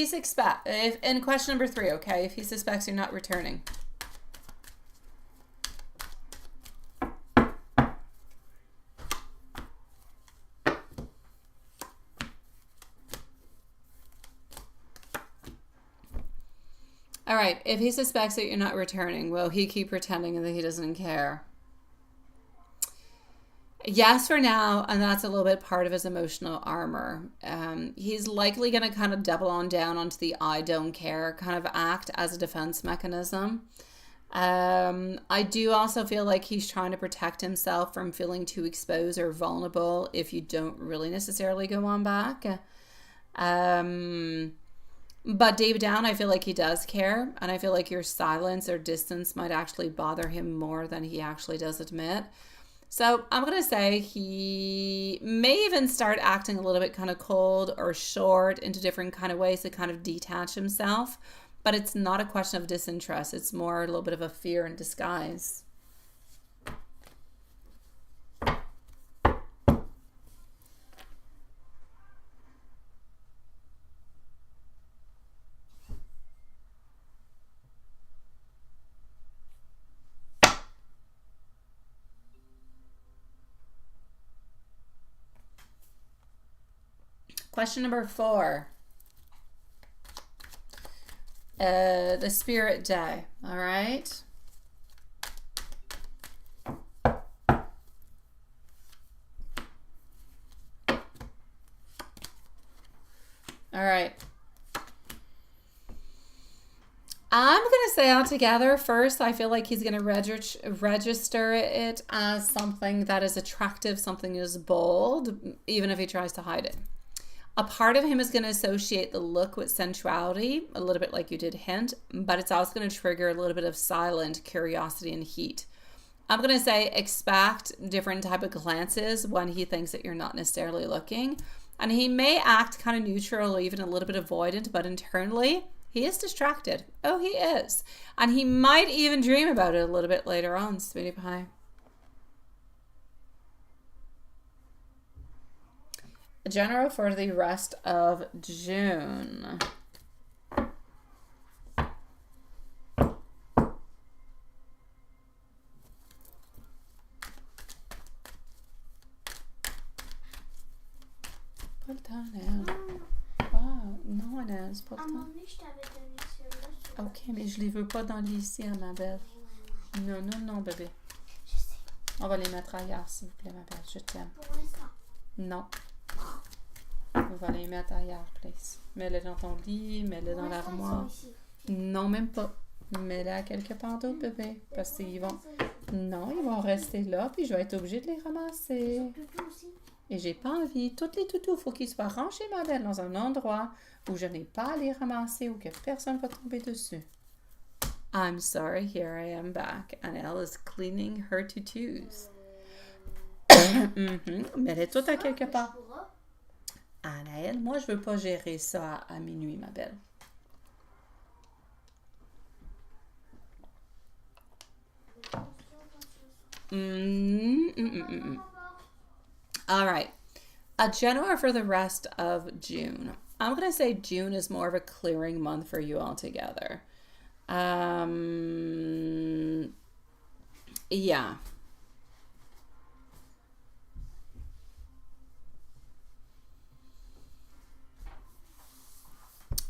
in question number 3, okay, if he suspects you're not returning. All right, if he suspects that you're not returning, will he keep pretending that he doesn't care? Yes, for now, and that's a little bit part of his emotional armor. He's likely going to kind of double on down onto the I don't care kind of act as a defense mechanism. I do also feel like he's trying to protect himself from feeling too exposed or vulnerable if you don't really necessarily go on back. But deep down, I feel like he does care, and I feel like your silence or distance might actually bother him more than he actually does admit. So I'm going to say he may even start acting a little bit kind of cold or short into different kind of ways to kind of detach himself. But it's not a question of disinterest. It's more a little bit of a fear in disguise. Question number 4. The spirit day. All right. All right. I'm going to say altogether, first, I feel like he's going to register it as something that is attractive, something that is bold, even if he tries to hide it. A part of him is going to associate the look with sensuality, a little bit like you did hint, but it's also going to trigger a little bit of silent curiosity and heat. I'm going to say expect different type of glances when he thinks that you're not necessarily looking. And he may act kind of neutral or even a little bit avoidant, but internally, he is distracted. Oh, he is. And he might even dream about it a little bit later on, sweetie pie. General for the rest of June. Pas le temps, Annelle. Wow. Non, Annelle, c'est pas le À un temps. moment donné, je t'avais donné celui-là. Ok, mais je les veux pas dans l'ici, ma belle. Non, non, non, bébé. Je sais. On va les mettre ailleurs, s'il vous plaît, ma belle. Je t'aime. Pour l'instant. Non. On va les mettre ailleurs, please. Mets-les dans ton lit, mets-les dans Pour l'instant, ils l'armoire. sont ici. Non, même pas. Mets-les à quelque part d'autre, bébé. Parce qu'ils vont... Non, ils vont rester là, puis je vais être obligée de les ramasser. Toutou aussi. Et j'ai pas envie. Toutes les toutous, il faut qu'ils soient rangés, ma belle, dans un endroit où je n'ai pas à les ramasser ou que personne va tomber dessus. I'm sorry, here I am back. Annelle is cleaning her tutus. Mets-les toutes à quelque part. Anaël, moi, je veux pas gérer ça à minuit, ma belle. All right. A January for the rest of June. I'm going to say June is more of a clearing month for you altogether. Yeah.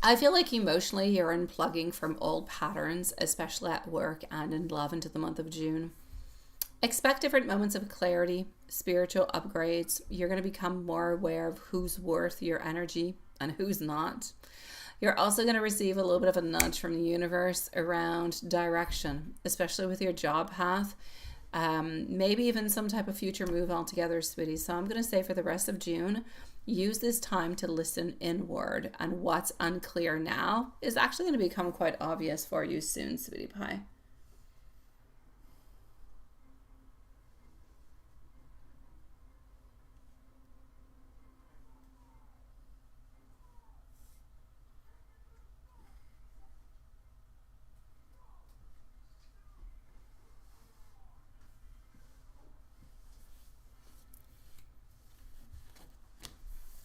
I feel like emotionally you're unplugging from old patterns, especially at work and in love into the month of June. Expect different moments of clarity, spiritual upgrades. You're going to become more aware of who's worth your energy and who's not. You're also going to receive a little bit of a nudge from the universe around direction, especially with your job path. Maybe even some type of future move altogether, sweetie. So I'm going to say for the rest of June, use this time to listen inward, and what's unclear now is actually going to become quite obvious for you soon, sweetie pie.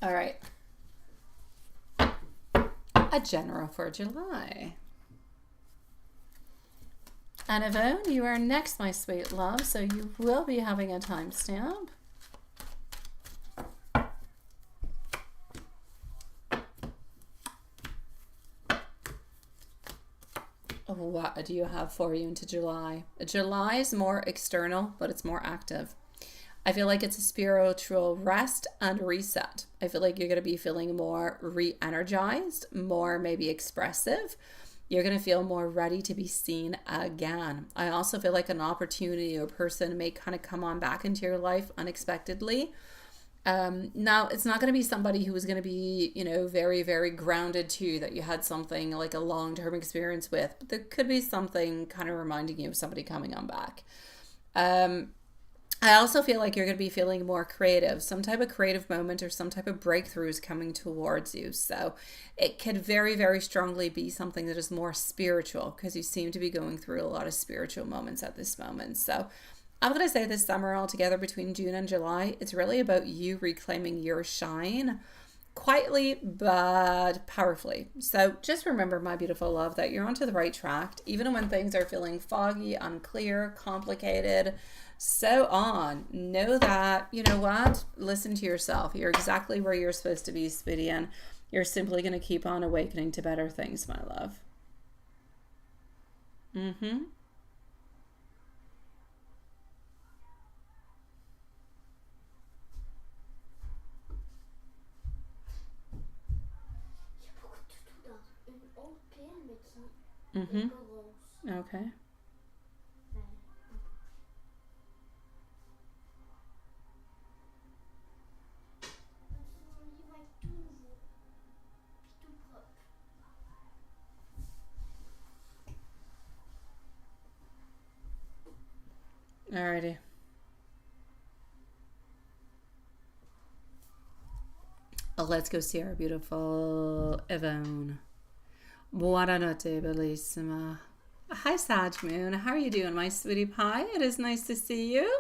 All right. A general for July. And Yvonne, you are next, my sweet love, so you will be having a timestamp. What do you have for you into July? July is more external, but it's more active. I feel like it's a spiritual rest and reset. I feel like you're going to be feeling more re-energized, more maybe expressive. You're going to feel more ready to be seen again. I also feel like an opportunity or person may kind of come on back into your life unexpectedly. Now, it's not going to be somebody who is going to be, very, very grounded to you, that you had something like a long-term experience with. But there could be something kind of reminding you of somebody coming on back. I also feel like you're going to be feeling more creative. Some type of creative moment or some type of breakthrough is coming towards you. So it could very, very strongly be something that is more spiritual, because you seem to be going through a lot of spiritual moments at this moment. So I'm going to say this summer altogether, between June and July, it's really about you reclaiming your shine quietly but powerfully. So just remember, my beautiful love, that you're onto the right track, even when things are feeling foggy, unclear, complicated, so on. Know that, you know what? Listen to yourself. You're exactly where you're supposed to be, sweetie, and you're simply going to keep on awakening to better things, my love. Mm-hmm. Il y a beaucoup de toutous dans une autre pile, mais qui Mm-hmm. est pas grosse. Okay. Ben, son lit va être tout nouveau, puis tout propre. Alrighty. Let's go see our beautiful Yvonne. Buonanotte, bellissima. Hi, Sag Moon. How are you doing, my sweetie pie? It is nice to see you.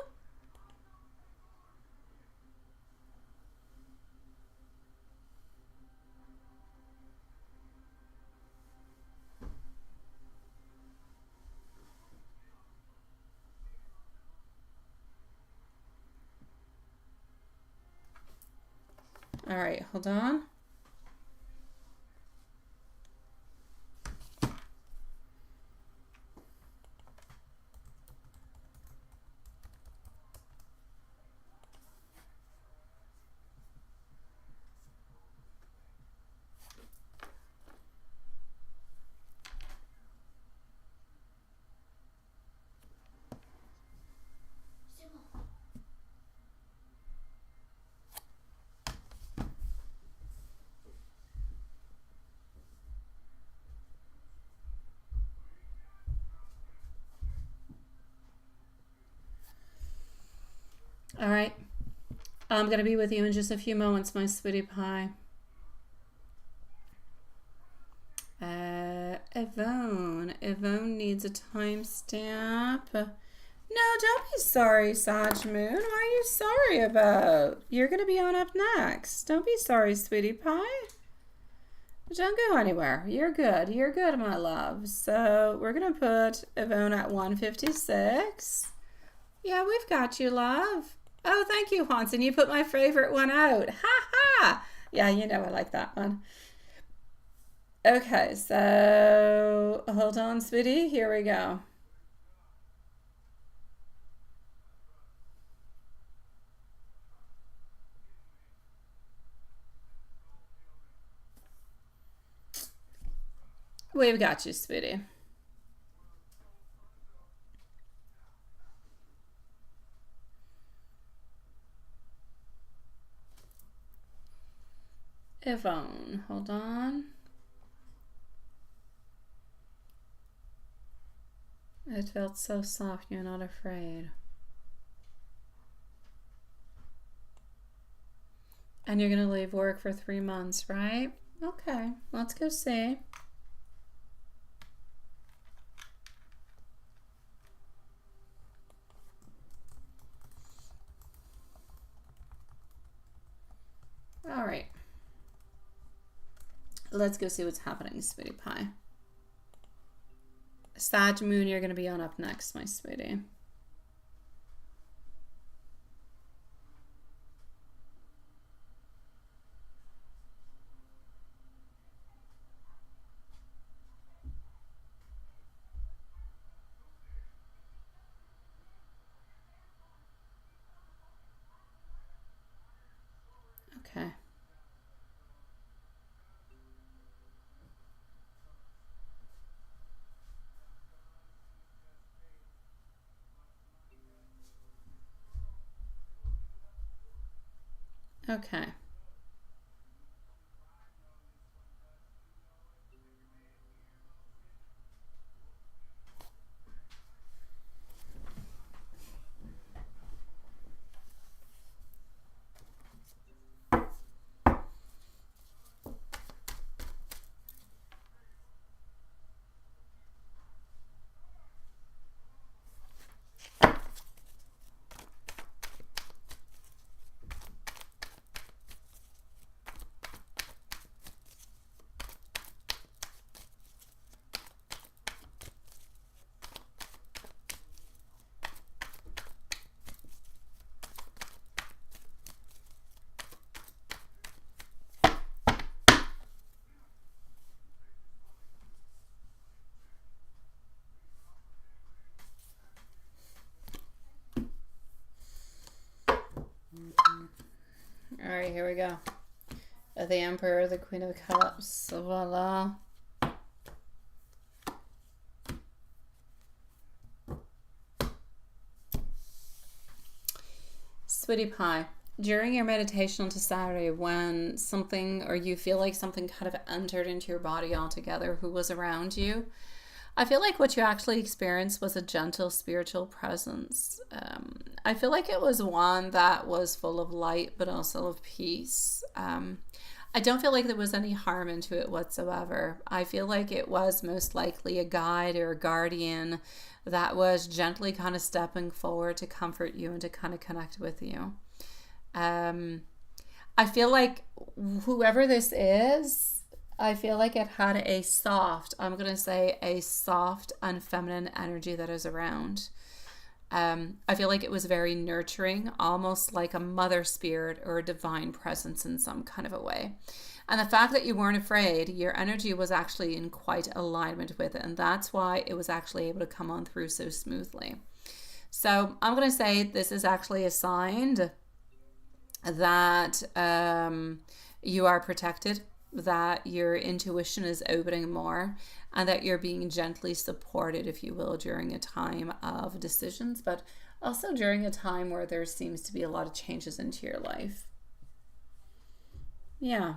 All right, hold on. C'est bon. All right. I'm going to be with you in just a few moments, my sweetie pie. Yvonne needs a timestamp. No, don't be sorry, Sag Moon. What are you sorry about? You're going to be on up next. Don't be sorry, sweetie pie. Don't go anywhere. You're good. You're good, my love. So we're going to put Yvonne at 156. Yeah, we've got you, love. Oh, thank you, Hanson. You put my favorite one out. Ha ha. Yeah, you know I like that one. Okay, so hold on, sweetie. Here we go. We've got you, sweetie. Yvonne, hold on. It felt so soft, you're not afraid. And you're going to leave work for 3 months, right? Okay, let's go see. All right. Let's go see what's happening, sweetie pie. Sag Moon, you're going to be on up next, my sweetie. Okay. Okay. All right, here we go. The Emperor, the Queen of Cups. Voila. Sweetie pie, during your meditation to Saturday, when something or you feel like something kind of entered into your body altogether, who was around you? I feel like what you actually experienced was a gentle spiritual presence. I feel like it was one that was full of light, but also of peace. I don't feel like there was any harm into it whatsoever. I feel like it was most likely a guide or a guardian that was gently kind of stepping forward to comfort you and to kind of connect with you. I feel like whoever this is, I feel like it had a soft, I'm going to say a soft and feminine energy that is around. I feel like it was very nurturing, almost like a mother spirit or a divine presence in some kind of a way. And the fact that you weren't afraid, your energy was actually in quite alignment with it. And that's why it was actually able to come on through so smoothly. So I'm going to say this is actually a sign that you are protected, that your intuition is opening more, and that you're being gently supported, if you will, during a time of decisions, but also during a time where there seems to be a lot of changes into your life. Yeah.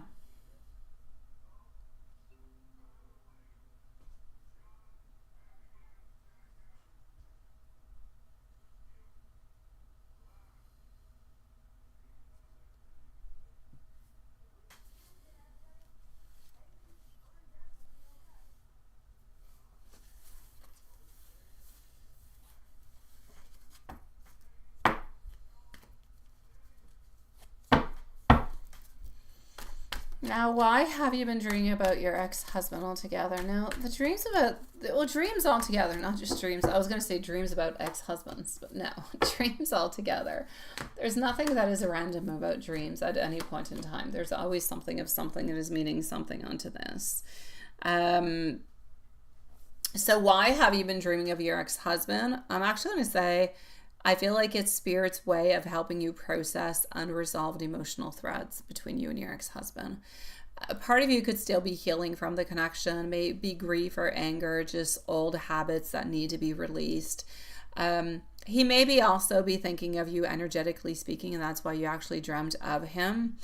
Now, why have you been dreaming about your ex-husband altogether? Now, the dreams about, well, dreams altogether, not just dreams. I was going to say dreams about ex-husbands, but no, dreams altogether. There's nothing that is random about dreams at any point in time. There's always something of something that is meaning something onto this. So why have you been dreaming of your ex-husband? I'm actually going to say, I feel like it's Spirit's way of helping you process unresolved emotional threads between you and your ex-husband. A part of you could still be healing from the connection, maybe grief or anger, just old habits that need to be released. He maybe also be thinking of you energetically speaking, and that's why you actually dreamt of him.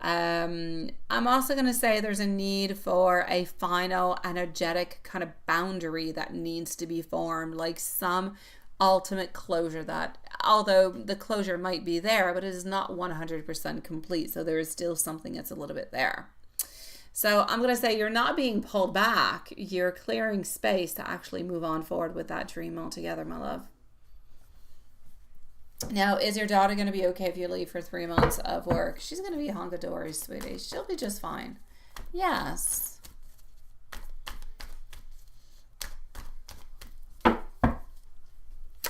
I'm also going to say there's a need for a final energetic kind of boundary that needs to be formed, like some ultimate closure that, although the closure might be there, but it is not 100% complete. So there is still something that's a little bit there. So I'm going to say you're not being pulled back. You're clearing space to actually move on forward with that dream altogether, my love. Now, is your daughter going to be okay if you leave for 3 months of work? She's going to be honkadory, sweetie. She'll be just fine. Yes.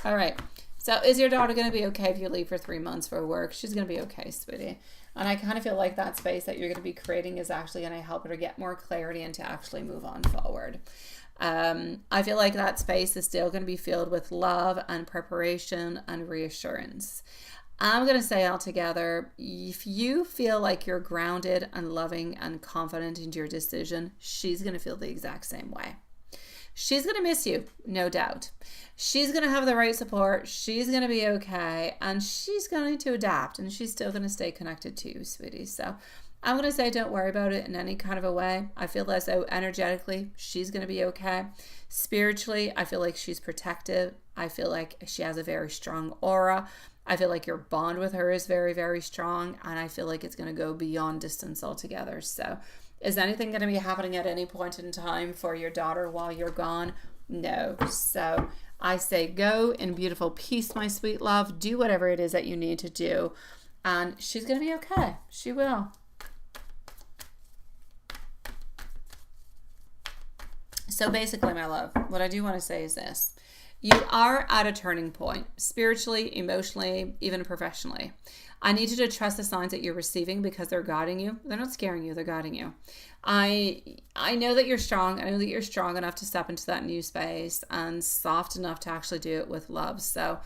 All right. So is your daughter going to be okay if you leave for 3 months for work? She's going to be okay, sweetie. And I kind of feel like that space that you're going to be creating is actually going to help her to get more clarity and to actually move on forward. I feel like that space is still going to be filled with love and preparation and reassurance. I'm going to say altogether, if you feel like you're grounded and loving and confident in your decision, she's going to feel the exact same way. She's going to miss you, no doubt. She's going to have the right support. She's going to be okay. And she's going to adapt. And she's still going to stay connected to you, sweetie. So I'm going to say don't worry about it in any kind of a way. I feel as though energetically, she's going to be okay. Spiritually, I feel like she's protected. I feel like she has a very strong aura. I feel like your bond with her is very, very strong. And I feel like it's going to go beyond distance altogether. So is anything going to be happening at any point in time for your daughter while you're gone? No. So I say go in beautiful peace, my sweet love. Do whatever it is that you need to do. And she's going to be okay. She will. So basically, my love, what I do want to say is this. You are at a turning point, spiritually, emotionally, even professionally. I need you to trust the signs that you're receiving because they're guiding you. They're not scaring you, they're guiding you. I know that you're strong. I know that you're strong enough to step into that new space and soft enough to actually do it with love. So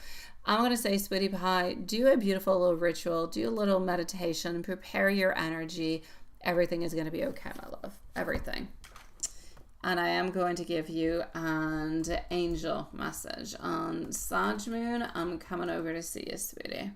I'm going to say, sweetie pie, do a beautiful little ritual, do a little meditation, prepare your energy. Everything is going to be okay, my love. Everything. And I am going to give you an angel message on Sag Moon. I'm coming over to see you, sweetie.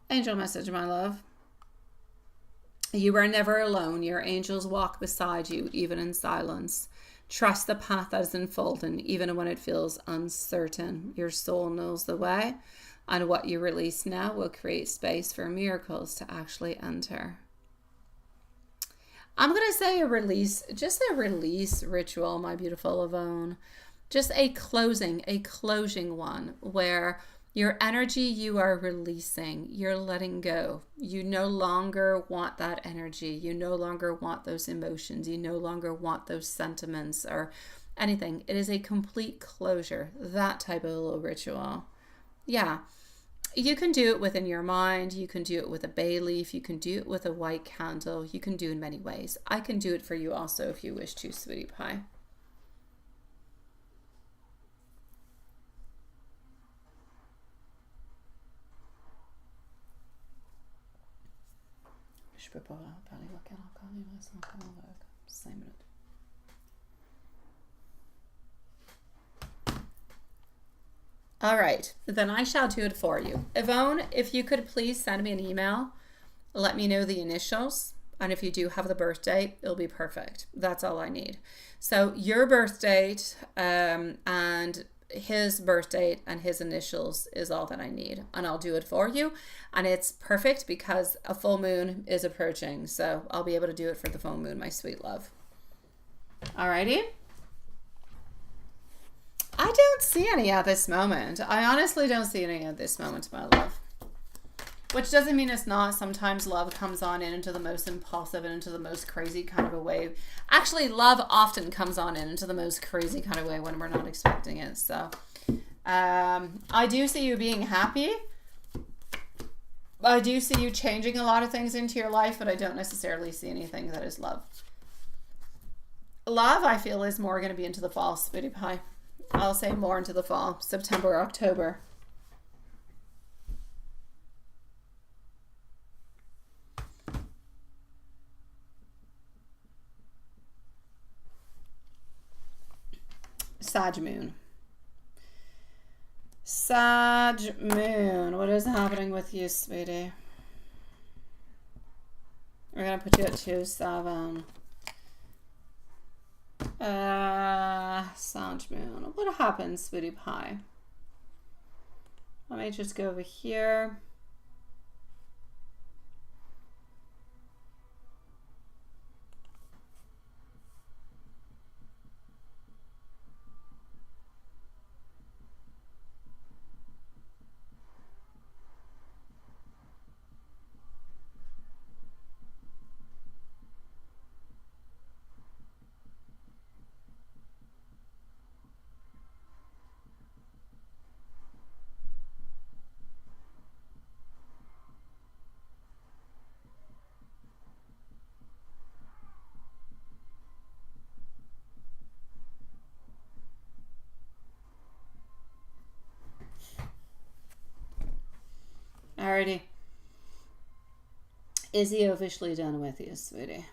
Angel message, my love. You are never alone. Your angels walk beside you, even in silence. Trust the path that is unfolding, even when it feels uncertain. Your soul knows the way, and what you release now will create space for miracles to actually enter. I'm going to say a release, just a release ritual, my beautiful Yvonne. Just a closing one where your energy you are releasing, you're letting go. You no longer want that energy. You no longer want those emotions. You no longer want those sentiments or anything. It is a complete closure, that type of little ritual. Yeah. You can do it within your mind. You can do it with a bay leaf. You can do it with a white candle. You can do it in many ways. I can do it for you also if you wish to, sweetie pie. Je peux pas parler local encore, il me reste encore 5 minutes. All right, then I shall do it for you. Yvonne, if you could please send me an email, let me know the initials, and if you do have the birth date, it'll be perfect. That's all I need. So your birth date, and his birth date and his initials is all that I need, and I'll do it for you. And it's perfect because a full moon is approaching, so I'll be able to do it for the full moon, my sweet love. Alrighty. I don't see any at this moment. I honestly don't see any at this moment, my love. Which doesn't mean it's not. Sometimes love comes on in into the most impulsive and into the most crazy kind of a way. Actually, love often comes on in into the most crazy kind of way when we're not expecting it. So, I do see you being happy. I do see you changing a lot of things into your life, but I don't necessarily see anything that is love. Love, I feel, is more going to be into the fall, sweetie pie. I'll say more into the fall, September, October. Sag moon. Sag moon. What is happening with you, sweetie? We're going to put you at 2-7. Sag moon. What happens, sweetie pie? Let me just go over here. Alrighty. Is he officially done with you, sweetie?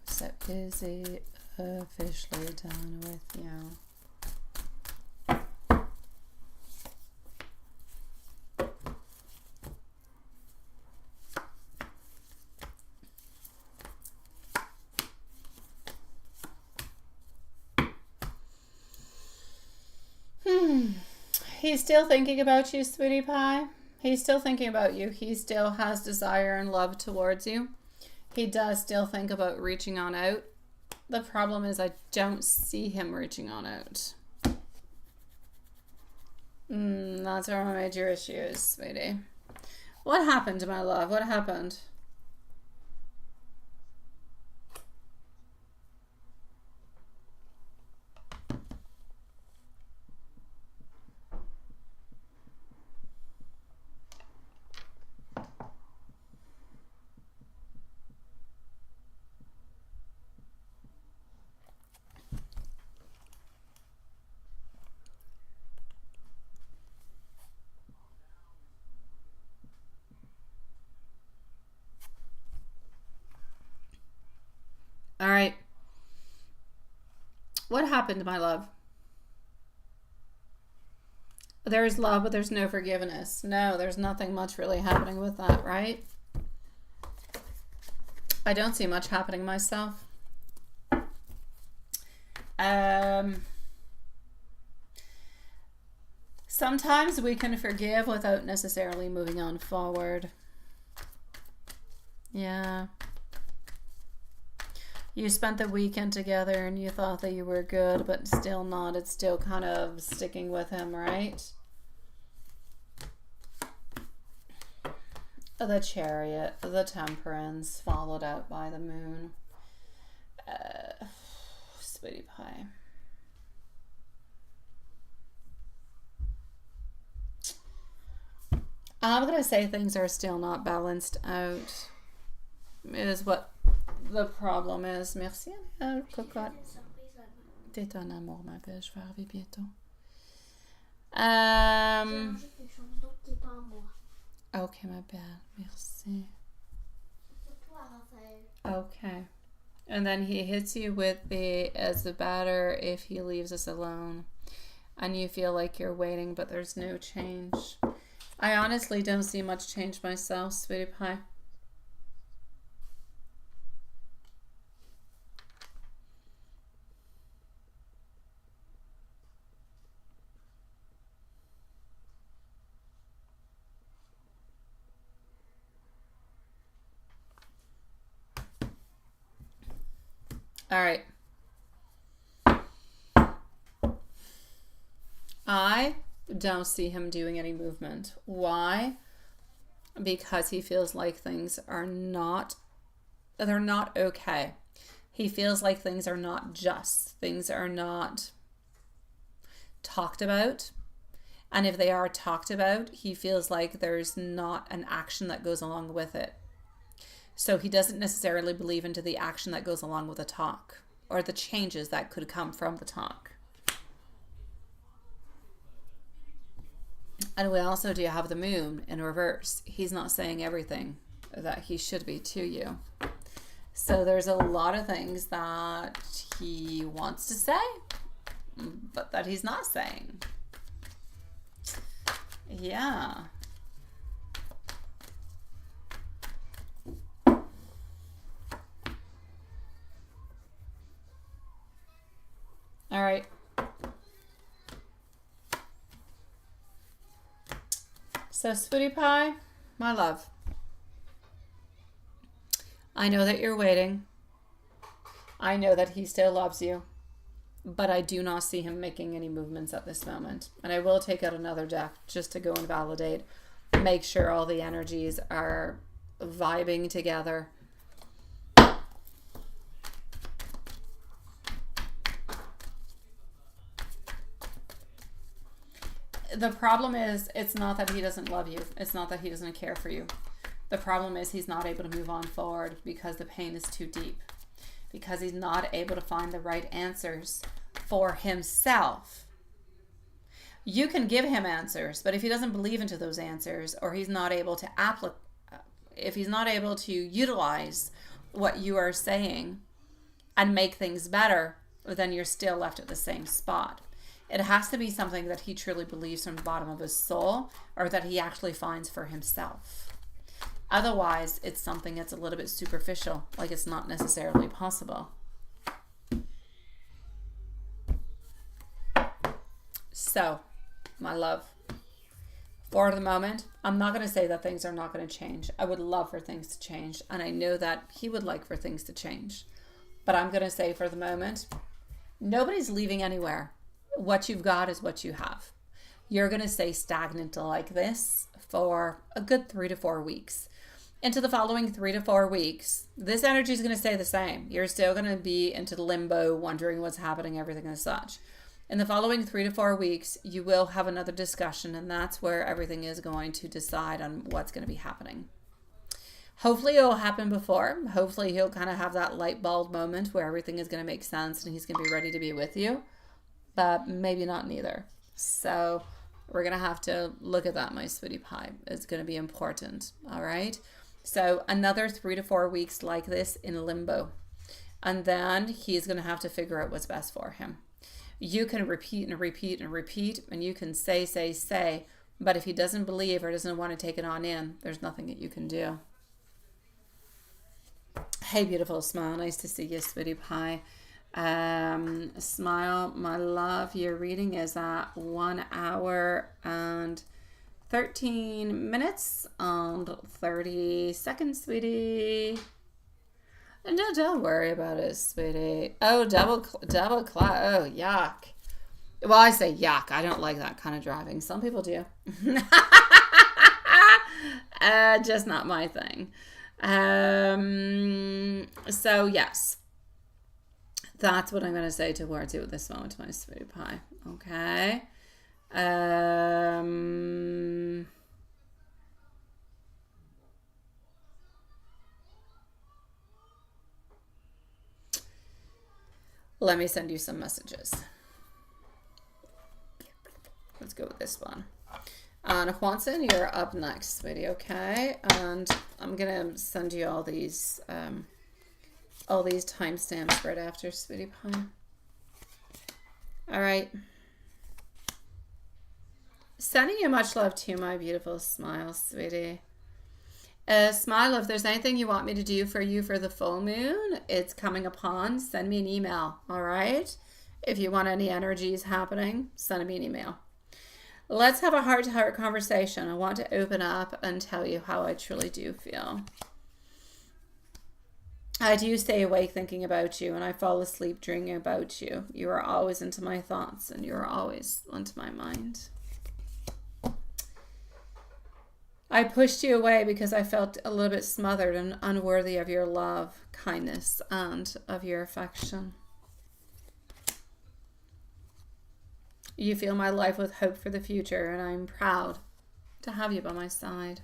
So is he officially done with you? He's still thinking about you, sweetie pie. He's still thinking about you. He still has desire and love towards you. He does still think about reaching on out. The problem is I don't see him reaching on out. That's where my major issue is, sweetie. What happened, my love? What happened? All right. What happened, my love? There is love, but there's no forgiveness. No, there's nothing much really happening with that, right? I don't see much happening myself. Sometimes we can forgive without necessarily moving on forward. Yeah. You spent the weekend together and you thought that you were good, but still not. It's still kind of sticking with him, right? The Chariot, the Temperance, followed out by the Moon. Sweetie pie. I'm going to say things are still not balanced out. Is what the problem is. Merci, cocotte. T'es un amour, ma belle. Je vais arriver bientôt. Ok, ma belle. Merci. Okay. And then he hits you with the, as the better if he leaves us alone. And you feel like you're waiting, but there's no change. I honestly don't see much change myself, sweetie pie. All right. I don't see him doing any movement. Why? Because he feels like things are not, they're not okay. He feels like things are not just. Things are not talked about. And if they are talked about, he feels like there's not an action that goes along with it. So he doesn't necessarily believe into the action that goes along with the talk or the changes that could come from the talk. And we also do have the moon in reverse. He's not saying everything that he should be to you. So there's a lot of things that he wants to say, but that he's not saying. Yeah. All right. So, sweetie pie, my love, I know that you're waiting. I know that he still loves you, but I do not see him making any movements at this moment. And I will take out another deck just to go and validate, make sure all the energies are vibing together. The problem is, it's not that he doesn't love you. It's not that he doesn't care for you. The problem is he's not able to move on forward because the pain is too deep. Because he's not able to find the right answers for himself. You can give him answers, but if he doesn't believe into those answers, or he's not able to if he's not able to utilize what you are saying and make things better, then you're still left at the same spot. It has to be something that he truly believes from the bottom of his soul, or that he actually finds for himself. Otherwise, it's something that's a little bit superficial, like it's not necessarily possible. So, my love, for the moment, I'm not going to say that things are not going to change. I would love for things to change, and I know that he would like for things to change. But I'm going to say for the moment, nobody's leaving anywhere. What you've got is what you have. You're going to stay stagnant like this for a good 3 to 4 weeks. Into the following 3 to 4 weeks, this energy is going to stay the same. You're still going to be into the limbo, wondering what's happening, everything and such. In the following 3 to 4 weeks, you will have another discussion, and that's where everything is going to decide on what's going to be happening. Hopefully it'll happen before. Hopefully he'll kind of have that light bulb moment where everything is going to make sense and he's going to be ready to be with you. But maybe not neither. So we're going to have to look at that, my sweetie pie. It's going to be important. All right. So another 3 to 4 weeks like this in limbo. And then he's going to have to figure out what's best for him. You can repeat and repeat and repeat, and you can say. But if he doesn't believe or doesn't want to take it on in, there's nothing that you can do. Hey, beautiful smile. Nice to see you, sweetie pie. Smile, my love. Your reading is at 1 hour and 13 minutes and 30 seconds, sweetie. And don't worry about it, sweetie. Oh, double clap. Oh, yuck. Well, I say yuck. I don't like that kind of driving. Some people do. Just not my thing. So yes, that's what I'm going to say towards you at this moment, my sweetie pie. Okay. Let me send you some messages. Let's go with this one. And Juanson, you're up next, sweetie, okay? And I'm going to send you all these all these timestamps right after, sweetie pie. All right. Sending you much love too, my beautiful smile, sweetie. Smile, if there's anything you want me to do for you for the full moon, it's coming upon, send me an email, all right? If you want any energies happening, send me an email. Let's have a heart-to-heart conversation. I want to open up and tell you how I truly do feel. I do stay awake thinking about you, and I fall asleep dreaming about you. You are always into my thoughts, and you are always into my mind. I pushed you away because I felt a little bit smothered and unworthy of your love, kindness, and of your affection. You fill my life with hope for the future, and I'm proud to have you by my side.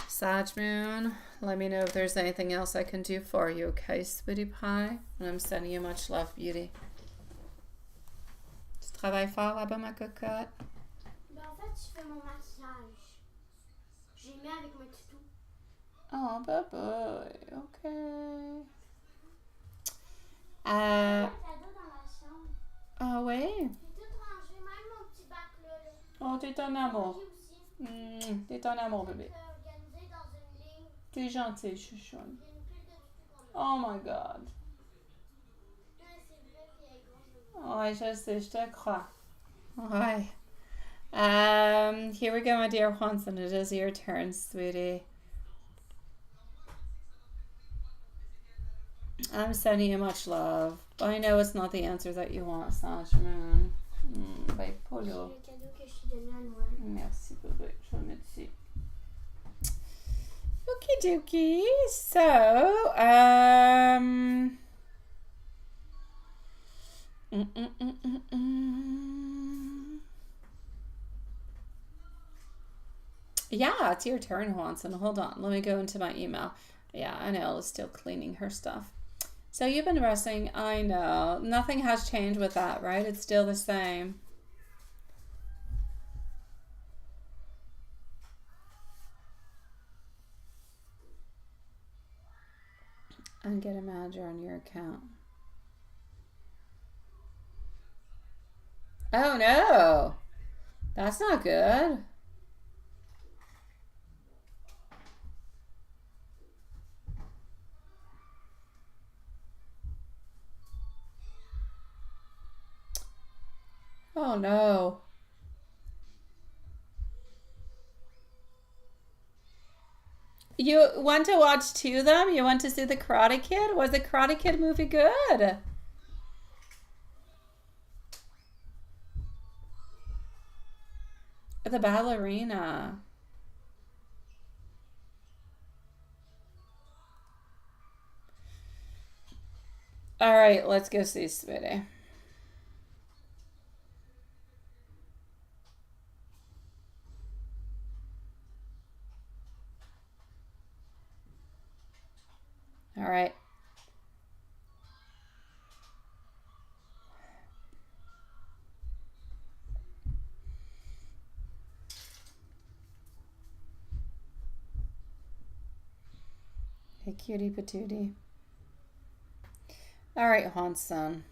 Sag Moon, let me know if there's anything else I can do for you, okay, sweetie pie? And I'm sending you much love, beauty. Tu travailles fort là-bas, ma cocotte? En fait, je fais mon massage. J'ai mis avec mon toutou. Oh, bye-bye. Okay. Cadeau dans la chambre. Ah oui? J'ai tout rangé, même mon petit bac là. Oh, t'es un amour. Aussi. T'es un amour, bébé. Organisé dans une ligne. T'es gentil, chouchou. Il y a une pile de toutou qu'on a. Oh my God. Ouais, c'est vrai, puis elle est grosse. Ouais, je sais, je te crois. Ouais. Here we go, my dear Juanson. It is your turn, sweetie. I'm sending you much love. I know it's not the answer that you want, Sag Moon. Ben, pas là. C'est le cadeau que je t'ai donné à Noël. Merci, bébé. Je vais le mettre ici. Okie dokie. So, Yeah, it's your turn, Juanson. Hold on. Let me go into my email. Yeah, I know. It's still cleaning her stuff. So you've been resting. I know. Nothing has changed with that, right? It's still the same. And get a manager on your account. Oh, no. That's not good. Oh no. You want to watch two of them? You want to see the Karate Kid? Was the Karate Kid movie good? The ballerina. All right, let's go see sweetie. All right. Hey, cutie patootie. All right, Juanson.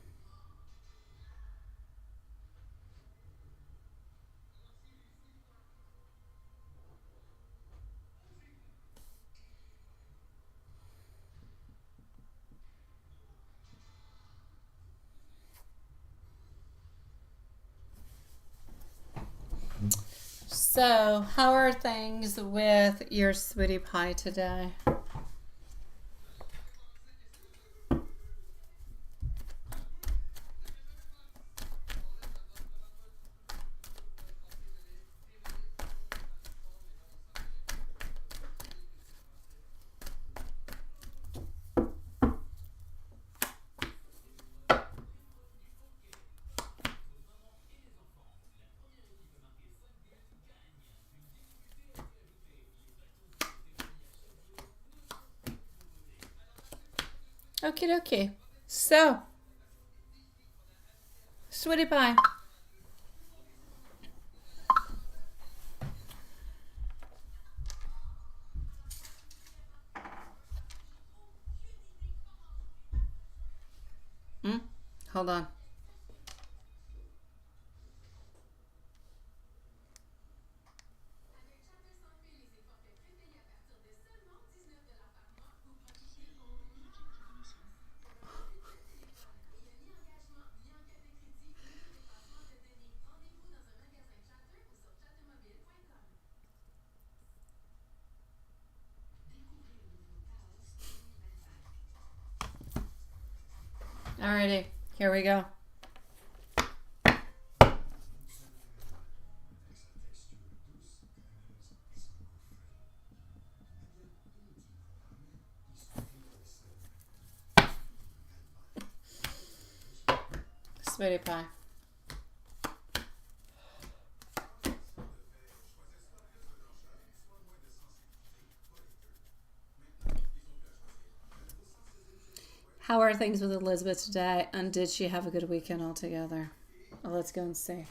So, how are things with your sweetie pie today? Okie dokie. So, sweetie pie. Hold on. Alrighty, here we go. Sweetie pie. How are things with Elizabeth today? And did she have a good weekend altogether? Well, let's go and see.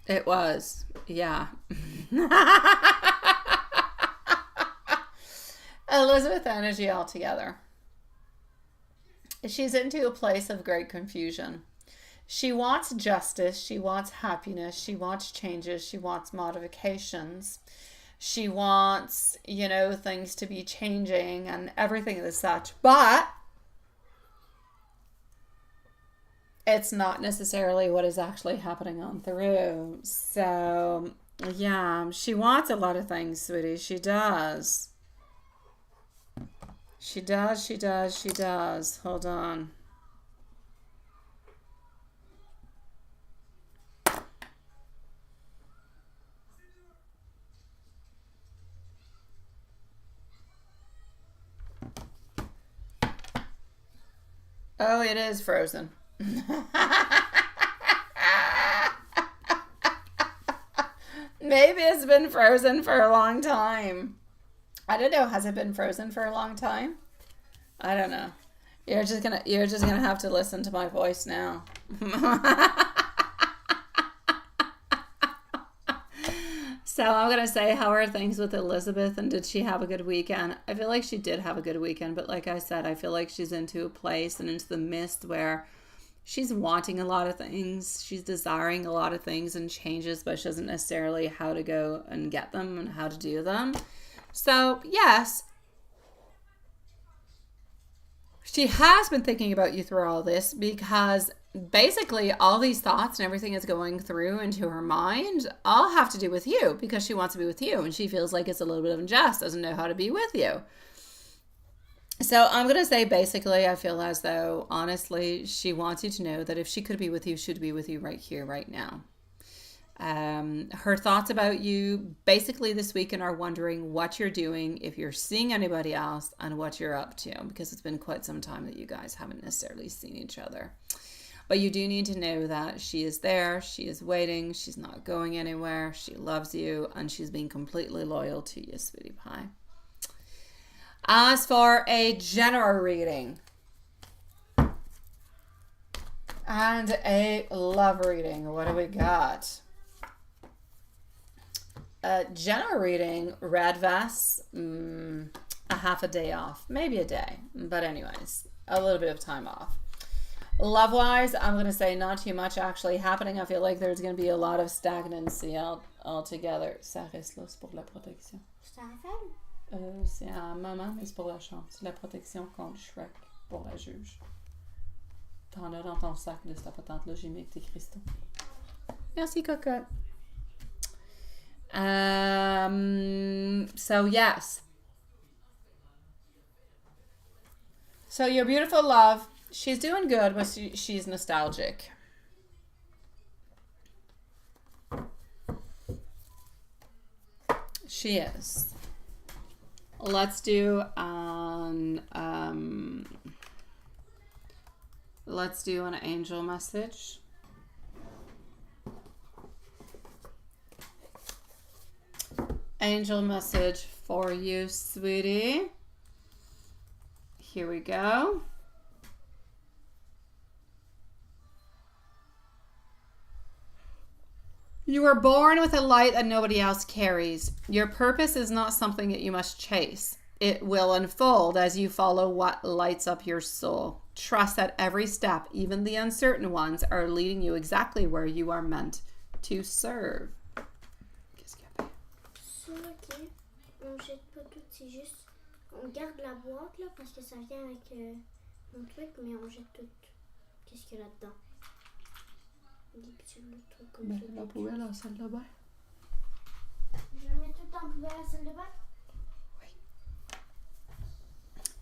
It was, yeah. Elizabeth energy altogether. She's into a place of great confusion. She wants justice. She wants happiness. She wants changes. She wants modifications. She wants, things to be changing and everything as such. But it's not necessarily what is actually happening on through. So, yeah, she wants a lot of things, sweetie. She does. She does. Hold on. Oh, it is frozen. Maybe it's been frozen for a long time. I don't know. Has it been frozen for a long time? I don't know. You're just gonna have to listen to my voice now. So I'm gonna say, how are things with Elizabeth, and did she have a good weekend? I feel like she did have a good weekend, but like I said, I feel like she's into a place and into the mist where she's wanting a lot of things, she's desiring a lot of things and changes, but she doesn't necessarily how to go and get them and how to do them. So yes, she has been thinking about you through all this, because basically all these thoughts and everything is going through into her mind all have to do with you, because she wants to be with you and she feels like it's a little bit unjust, doesn't know how to be with you. So I'm going to say, basically, I feel as though, honestly, she wants you to know that if she could be with you, she'd be with you right here, right now. Her thoughts about you basically this weekend are wondering what you're doing, if you're seeing anybody else, and what you're up to, because it's been quite some time that you guys haven't necessarily seen each other. But you do need to know that she is there, she is waiting, she's not going anywhere, she loves you, and she's being completely loyal to you, sweetie pie. As for a general reading and a love reading, what do we got? A general reading, red vest, a half a day off, maybe a day, but anyways, a little bit of time off. Love-wise, I'm going to say not too much actually happening. I feel like there's going to be a lot of stagnancy altogether. Ça reste là, c'est pour la protection. C'est un film? C'est à maman, mais c'est pour la chambre. C'est la protection contre Shrek pour la juge. T'en as dans ton sac de cette patente-là, j'ai mis avec tes cristaux. Merci, cocotte. So yes. So your beautiful love, she's doing good, but she's nostalgic. She is. Let's do an angel message. angel message for you, sweetie. Here we go. You were born with a light that nobody else carries. Your purpose is not something that you must chase. It will unfold as you follow what lights up your soul. Trust that every step, even the uncertain ones, are leading you exactly where you are meant to serve. Qu'est-ce qu'il y a? Ça, ok. On jette pas tout, c'est juste. On garde la boîte là parce que ça vient avec mon truc, mais on jette tout. Qu'est-ce qu'il y a là-dedans? Des petits trucs comme ça. La poubelle à la salle de bain. Je mets tout en poubelle à la salle de bain.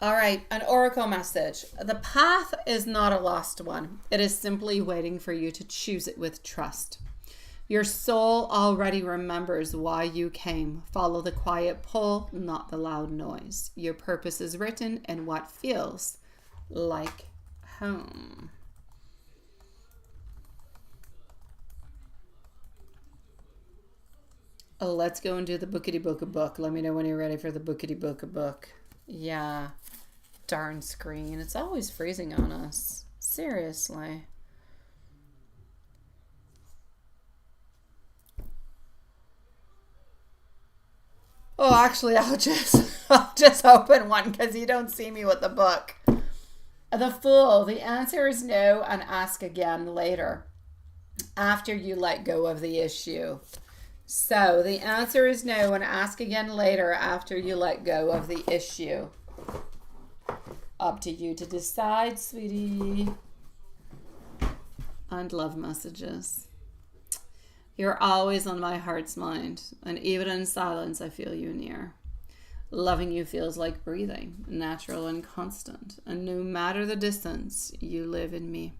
All right, an oracle message. The path is not a lost one. It is simply waiting for you to choose it with trust. Your soul already remembers why you came. Follow the quiet pull, not the loud noise. Your purpose is written in what feels like home. Oh, let's go and do the bookity book a book. Let me know when you're ready for the bookity book a book. Yeah, darn screen. It's always freezing on us. Seriously. Oh, actually, I'll just open one because you don't see me with the book. The Fool. The answer is no, and ask again later after you let go of the issue. So the answer is no, and ask again later after you let go of the issue. Up to you to decide, sweetie. And love messages. You're always on my heart's mind, and even in silence I feel you near. Loving you feels like breathing, natural and constant, and no matter the distance, you live in me.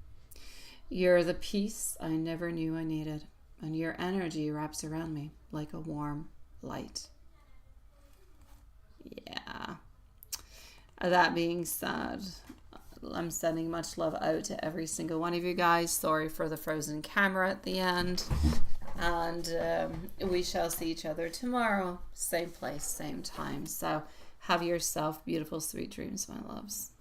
You're the peace I never knew I needed, and your energy wraps around me like a warm light. Yeah. That being said, I'm sending much love out to every single one of you guys. Sorry for the frozen camera at the end. And we shall see each other tomorrow. Same place, same time. So have yourself beautiful, sweet dreams, my loves.